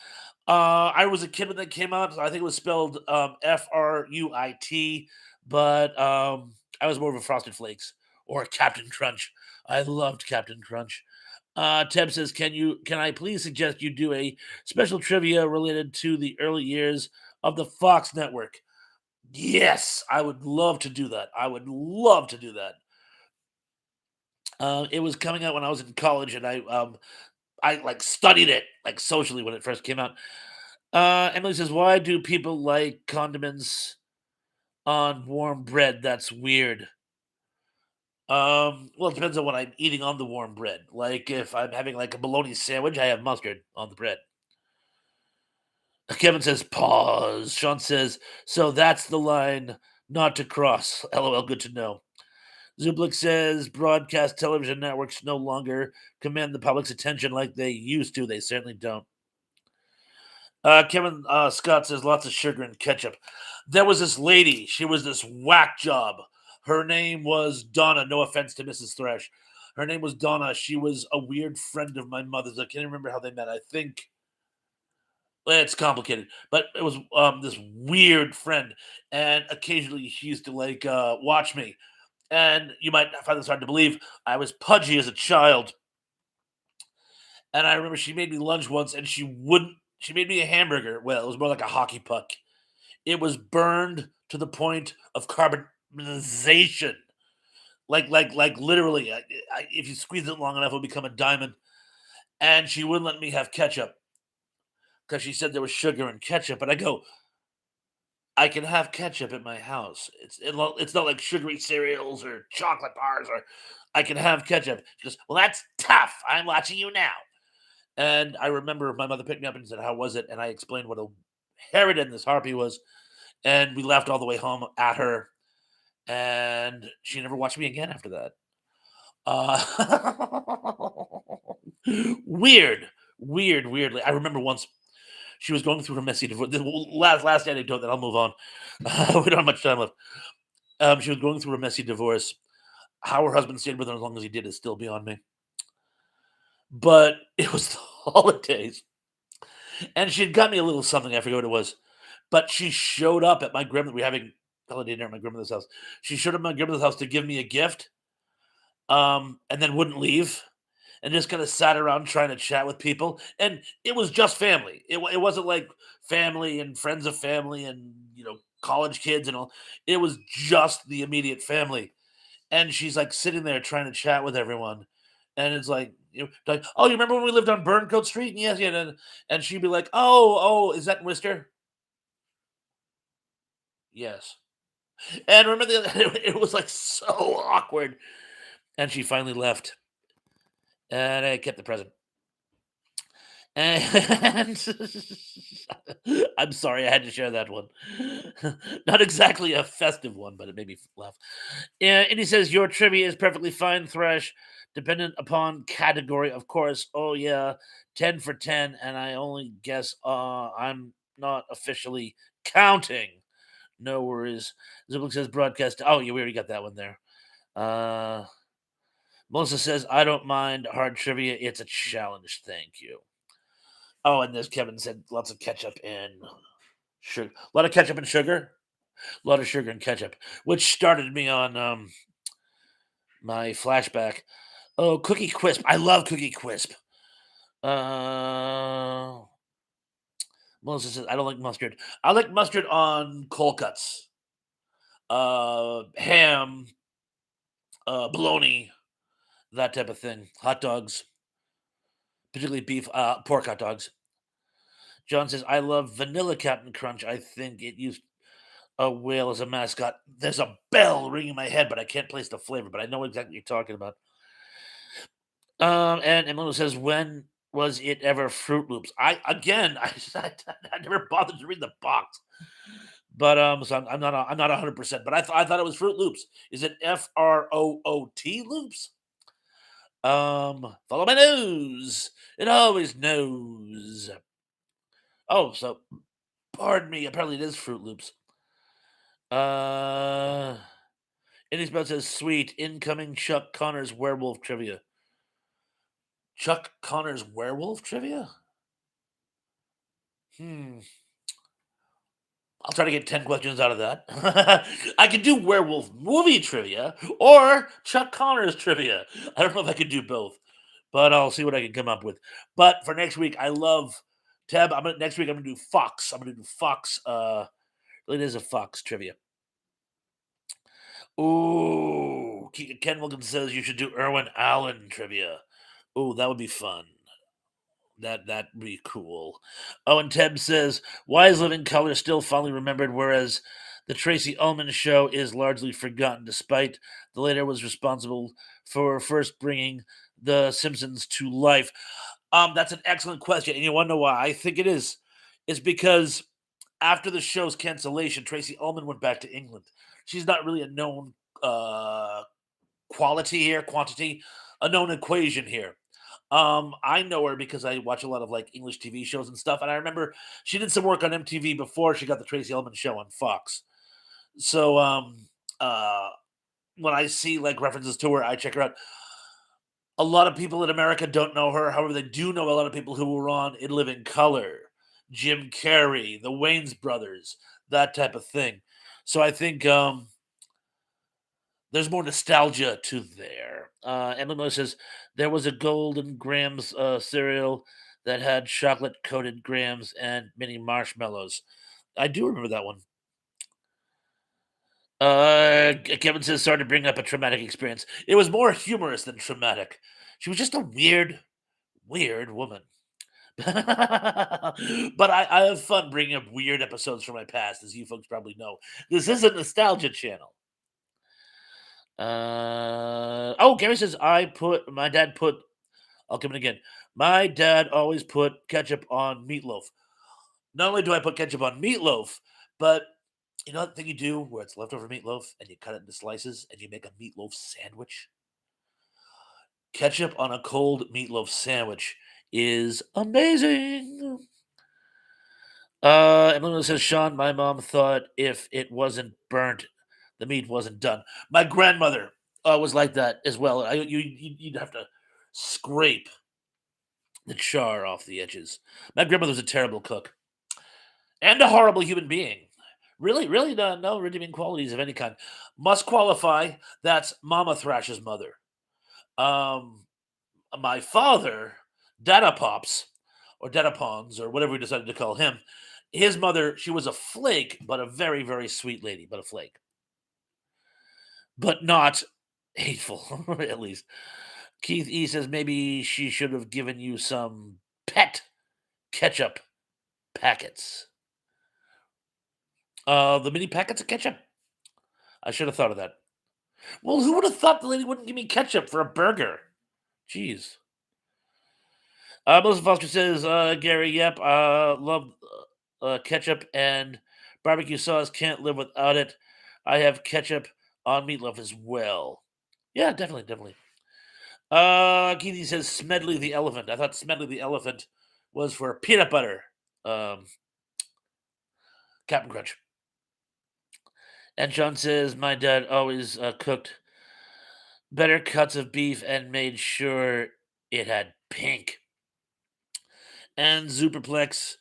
I was a kid when that came out. So I think it was spelled Fruit, but I was more of a Frosted Flakes or Captain Crunch. I loved Captain Crunch. Teb says, can I please suggest you do a special trivia related to the early years of the Fox network? Yes, I would love to do that. I would love to do that. It was coming out when I was in college, and I like studied it like socially when it first came out. Emily says, "Why do people like condiments on warm bread? That's weird." Well, it depends on what I'm eating on the warm bread. Like if I'm having like a bologna sandwich, I have mustard on the bread. Kevin says, "Pause." Sean says, "So that's the line not to cross." LOL. Good to know. Zublik says, "Broadcast television networks no longer command the public's attention like they used to. They certainly don't." Kevin Scott says lots of sugar and ketchup. There was this lady. She was this whack job. Her name was Donna. No offense to Mrs. Thresh. Her name was Donna. She was a weird friend of my mother's. I can't remember how they met. I think it's complicated, but it was this weird friend. And occasionally she used to like watch me. And you might find this hard to believe. I was pudgy as a child. And I remember she made me lunch once and she made me a hamburger. Well, it was more like a hockey puck. It was burned to the point of carbonization. Like literally, if you squeeze it long enough, it'll become a diamond. And she wouldn't let me have ketchup because she said there was sugar in ketchup. And I go, I can have ketchup at my house. It's not like sugary cereals or chocolate bars or I can have ketchup. She goes, well, that's tough. I'm watching you now. And I remember my mother picked me up and said, how was it? And I explained what a harridan this harpy was. And we laughed all the way home at her. And she never watched me again after that. Weirdly. I remember once she was going through her messy divorce. The last anecdote that I'll move on. We don't have much time left. She was going through a messy divorce. How her husband stayed with her as long as he did is still beyond me. But it was holidays, and she'd got me a little something. I forget what it was, but she showed up at my grandmother. We were having holiday dinner at my grandmother's house. She showed up at my grandmother's house to give me a gift, and then wouldn't leave, and just kind of sat around trying to chat with people. And it was just family. It wasn't like family and friends of family and college kids and all. It was just the immediate family. And she's like sitting there trying to chat with everyone. And it's like, oh, you remember when we lived on Burncoat Street? Yes, yeah. And she'd be like, oh, is that in Worcester? Yes. And remember, it was like so awkward. And she finally left. And I kept the present. And I'm sorry I had to share that one. Not exactly a festive one, but it made me laugh. And he says, your trivia is perfectly fine, Thresh, dependent upon category, of course. Oh, yeah, 10 for 10. And I only guess I'm not officially counting. No worries. Zublik says, broadcast. Oh, yeah, we already got that one there. Melissa says, I don't mind hard trivia. It's a challenge. Thank you. Oh, and as Kevin said, lots of ketchup and sugar. A lot of ketchup and sugar. A lot of sugar and ketchup, which started me on my flashback. Oh, Cookie Crisp. I love Cookie Crisp. Uh, Melissa says, I don't like mustard. I like mustard on cold cuts, ham, bologna, that type of thing. Hot dogs, particularly beef, pork hot dogs. John says, I love vanilla Captain Crunch. I think it used a whale as a mascot. There's a bell ringing in my head, but I can't place the flavor, but I know exactly what you're talking about. And Emily says, when was it ever Fruit Loops? I never bothered to read the box, but so I'm not 100%, but I thought it was Fruit Loops. Is it FROOT loops? Follow my nose. It always knows. Oh, so pardon me. Apparently, it is Fruit Loops. Uh, Innisbell says, sweet incoming Chuck Connors werewolf trivia. Chuck Connors werewolf trivia? Hmm. I'll try to get 10 questions out of that. I could do werewolf movie trivia or Chuck Connors trivia. I don't know if I could do both, but I'll see what I can come up with. But for next week, I love Tab. Next week I'm gonna do Fox. I'm gonna do Fox. It is a Fox trivia. Ooh, Ken Wilkins says you should do Irwin Allen trivia. Ooh, that would be fun. That'd be cool. Oh, and Ted says, "Why is Living Color still fondly remembered, whereas the Tracy Ullman show is largely forgotten, despite the latter was responsible for first bringing the Simpsons to life?" That's an excellent question, and you want to know why? I think it is. It's because after the show's cancellation, Tracy Ullman went back to England. She's not really a known uh, quantity, a known equation here. I know her because I watch a lot of like English TV shows and stuff, and I remember she did some work on MTV before she got the Tracy Ullman show on Fox. So uh, when I see like references to her, I check her out. A lot of people in America don't know her. However, they do know a lot of people who were on In Living Color, Jim Carrey, the Wayne's brothers, that type of thing. So I think there's more nostalgia to there. Emily says there was a Golden Grams cereal that had chocolate coated grams and mini marshmallows. I do remember that one. Kevin says sorry to bring up a traumatic experience. It was more humorous than traumatic. She was just a weird woman. But I have fun bringing up weird episodes from my past, as you folks probably know. This is a nostalgia channel. Oh, Gary says my dad put. I'll come in again. My dad always put ketchup on meatloaf. Not only do I put ketchup on meatloaf, but you know that thing you do where it's leftover meatloaf and you cut it into slices and you make a meatloaf sandwich. Ketchup on a cold meatloaf sandwich is amazing. Emily says, Sean, my mom thought if it wasn't burnt, the meat wasn't done. My grandmother was like that as well. You'd have to scrape the char off the edges. My grandmother was a terrible cook and a horrible human being. Really, really no redeeming qualities of any kind. Must qualify. That's Mama Thrash's mother. Um, my father, Dada Pops, or Dada Pons, or whatever we decided to call him. His mother, she was a flake, but a very, very sweet lady, but a flake, but not hateful, at least. Keith E says maybe she should have given you some pet ketchup packets. The mini packets of ketchup. I should have thought of that. Well, who would have thought the lady wouldn't give me ketchup for a burger? Jeez. Melissa Foster says, Gary, yep, love ketchup and barbecue sauce. Can't live without it. I have ketchup on meatloaf as well. Yeah, definitely, definitely. Keithy says Smedley the elephant. I thought Smedley the elephant was for peanut butter. Um, Captain Crunch. And Sean says my dad always cooked better cuts of beef and made sure it had pink. And Superplex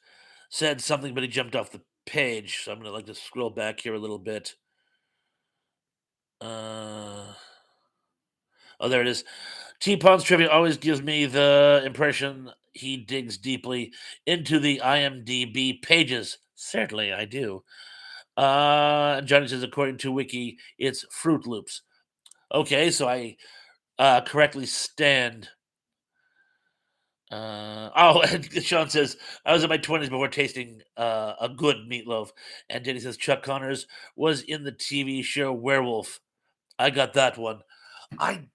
said something, but he jumped off the page. So I'm gonna like to scroll back here a little bit. Uh, oh, there it is. T Pond's trivia always gives me the impression he digs deeply into the IMDb pages. Certainly, I do. Johnny says, according to Wiki, it's Fruit Loops. Okay, so I correctly stand. And Sean says, I was in my 20s before tasting a good meatloaf. And Danny says, Chuck Connors was in the TV show Werewolf. I got that one. I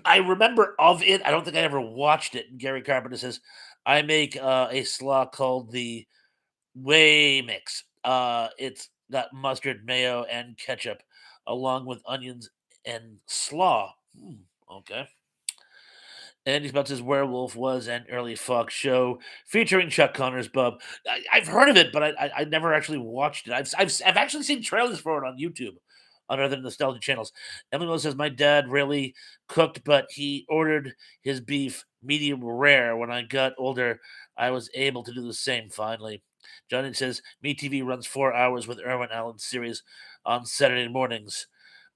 I remember of it. I don't think I ever watched it. And Gary Carpenter says, I make a slaw called the Way Mix. It's got mustard, mayo, and ketchup, along with onions and slaw. Okay. Andy Spelt says Werewolf was an early Fox show featuring Chuck Connors. Bub, I've heard of it, but I never actually watched it. I've actually seen trailers for it on YouTube, on other nostalgia channels. Emily Miller says my dad really cooked, but he ordered his beef medium rare. When I got older, I was able to do the same. Finally, Johnny says Me TV runs 4 hours with Irwin Allen's series on Saturday mornings.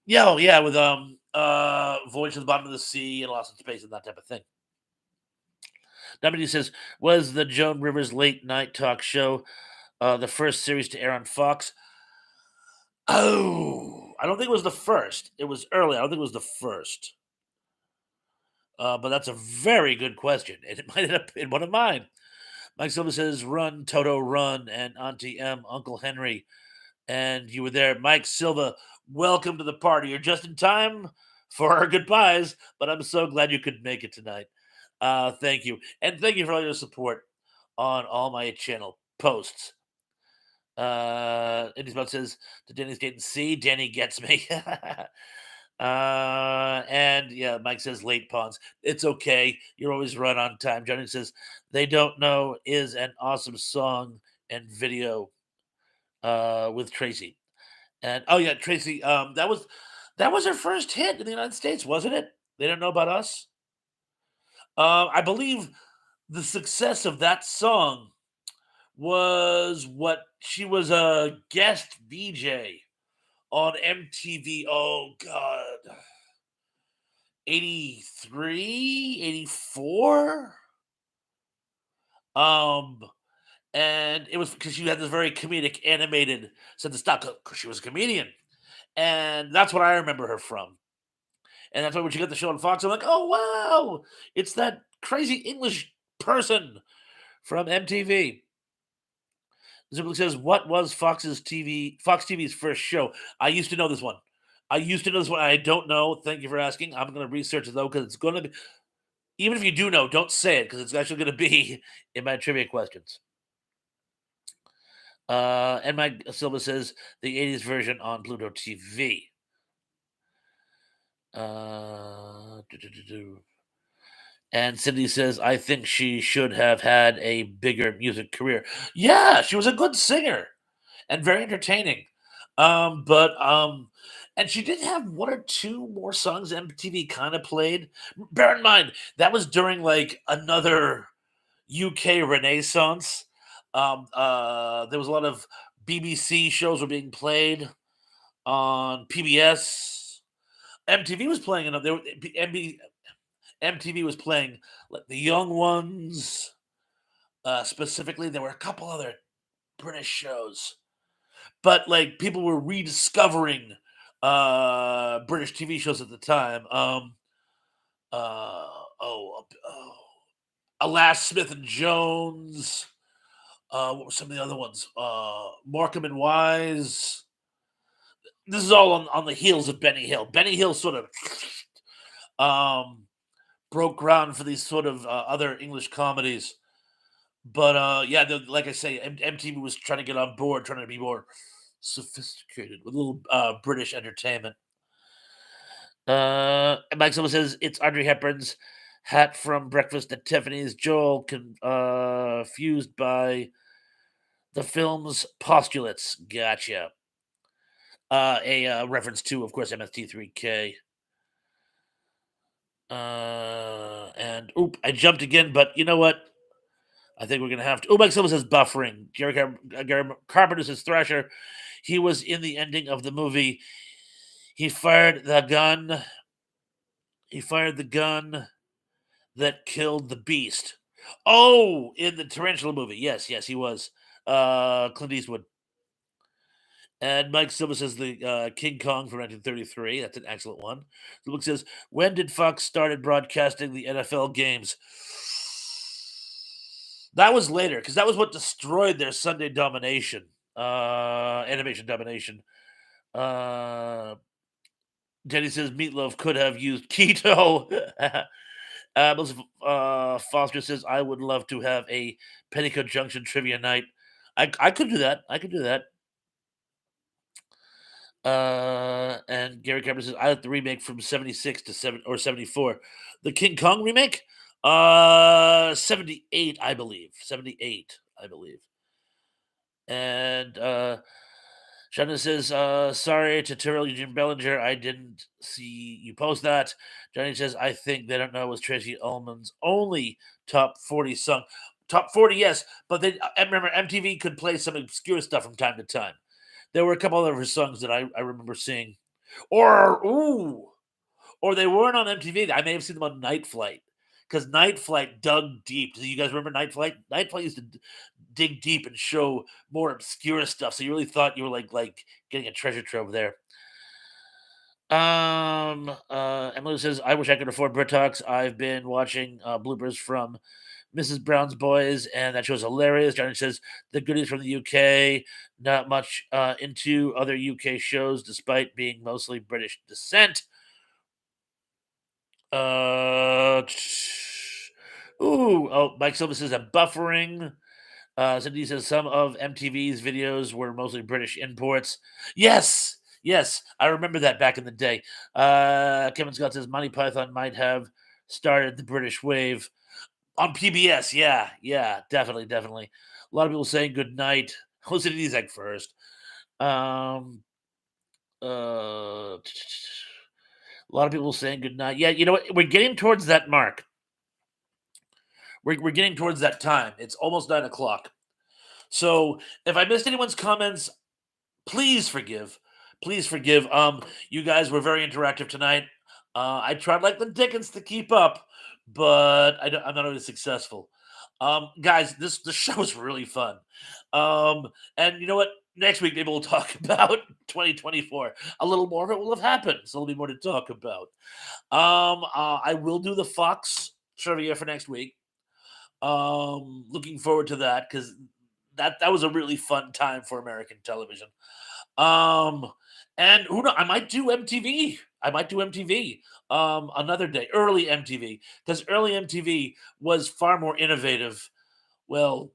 Yeah, oh, yeah, with Voyage to the Bottom of the Sea and Lost in Space and that type of thing. Dominique says, was the Joan Rivers late night talk show the first series to air on Fox? Oh, I don't think it was the first. It was early. I don't think it was the first. But that's a very good question. And it might end up in one of mine. Mike Silva says, run, Toto, run, and Auntie M, Uncle Henry. And you were there. Mike Silva, welcome to the party. You're just in time for our goodbyes, but I'm so glad you could make it tonight. Thank you. And thank you for all your support on all my channel posts. Indy's Mouth says to Danny's Gate and C, Danny gets me. And yeah, Mike says late pawns. It's okay. You're always right on time. Johnny says they don't know is an awesome song and video with Tracy. And oh yeah, Tracy, that was her first hit in the United States, wasn't it? They don't know about us. I believe the success of that song was what she was a guest VJ on MTV. Oh God, 83, 84. Um, and it was because she had this very comedic, animated sense of style because she was a comedian, and that's what I remember her from. And that's why when she got the show on Fox, I'm like, oh wow, it's that crazy English person from MTV. Simply says, what was Fox TV's first show? I used to know this one. I used to know this one. I don't know. Thank you for asking. I'm going to research it though because it's going to be. Even if you do know, don't say it because it's actually going to be in my trivia questions. And Mike Silva says the '80s version on Pluto TV. And Cindy says, I think she should have had a bigger music career. Yeah, she was a good singer and very entertaining. And she did have one or two more songs MTV kind of played. Bear in mind, that was during like another UK Renaissance. There was a lot of BBC shows were being played on PBS. MTV was playing another. MTV was playing like The Young Ones. Specifically, there were a couple other British shows, but like people were rediscovering British TV shows at the time. Uh, oh, Alas Smith and Jones. What were some of the other ones? Markham and Wise. This is all on the heels of Benny Hill. Benny Hill sort of um, broke ground for these sort of other English comedies. But yeah, like I say, MTV was trying to get on board, trying to be more sophisticated with a little British entertainment. Mike Silva says it's Audrey Hepburn's hat from Breakfast at Tiffany's. Joel confused by the film's postulates. Gotcha. A reference to, of course, MST3K. And oop, I jumped again, but you know what? I think we're gonna have to. Oh, Mike Silva says buffering. Gary Carpenter says Thrasher. He was in the ending of the movie. He fired the gun. He fired the gun that killed the beast. Oh, in the Tarantula movie. Yes, yes, he was. Clint Eastwood. And Mike Silva says the King Kong from 1933. That's an excellent one. The book says, when did Fox started broadcasting the NFL games? That was later because that was what destroyed their Sunday domination, animation domination. Uh, Jenny says Meatloaf could have used keto. Foster says I would love to have a Petticoat Junction trivia night. I could do that. I could do that. And Gary Carpenter says I like the remake from 76 to 74. The King Kong remake? 78, I believe. 78, I believe. And Shannon says, sorry to Terrell Eugene Bellinger. I didn't see you post that. Johnny says, I think they don't know it was Tracy Ullman's only top 40 song. Top 40, yes, but then remember MTV could play some obscure stuff from time to time. There were a couple of her songs that I remember seeing. Or they weren't on MTV. I may have seen them on Night Flight because Night Flight dug deep. Do you guys remember Night Flight? Night Flight used to dig deep and show more obscure stuff. So you really thought you were like getting a treasure trove there. Emily says, I wish I could afford Britox. I've been watching bloopers from Mrs. Brown's Boys, and that show's hilarious. Johnny says, the goodies from the UK, not much into other UK shows, despite being mostly British descent. Mike Silva says a buffering. Cindy says some of MTV's videos were mostly British imports. Yes, yes, I remember that back in the day. Kevin Scott says Monty Python might have started the British wave on PBS. Yeah, yeah, definitely, definitely. A lot of people saying good night. Jose Dizek first. Um, a lot of people saying good night. Yeah, you know what? We're getting towards that mark. We're getting towards that time. It's almost 9 o'clock. So if I missed anyone's comments, please forgive. Please forgive. You guys were very interactive tonight. I tried like the Dickens to keep up, but I'm not always successful. Guys, this show was really fun. And you know what? Next week maybe we'll talk about 2024. A little more of it will have happened, so there'll be more to talk about. I will do the Fox trivia for next week. Looking forward to that because that was a really fun time for American television. Um, and who knows? I might do MTV. I might do MTV another day, early MTV, because early MTV was far more innovative. Well,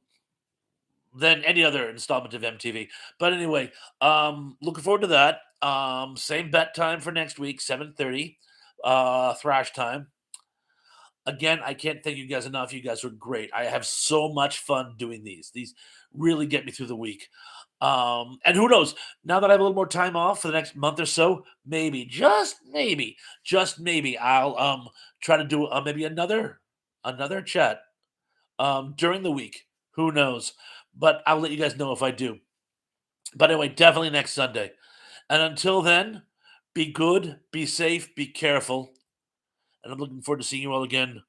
than any other installment of MTV. But anyway, looking forward to that. Same bet time for next week, 7:30, thrash time. Again, I can't thank you guys enough. You guys were great. I have so much fun doing these. These really get me through the week. And who knows? Now that I have a little more time off for the next month or so, maybe, just maybe, I'll try to do maybe another chat during the week. Who knows? But I'll let you guys know if I do. But anyway, definitely next Sunday. And until then, be good, be safe, be careful. And I'm looking forward to seeing you all again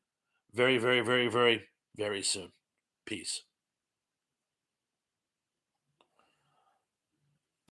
very, very, very, very, very soon. Peace.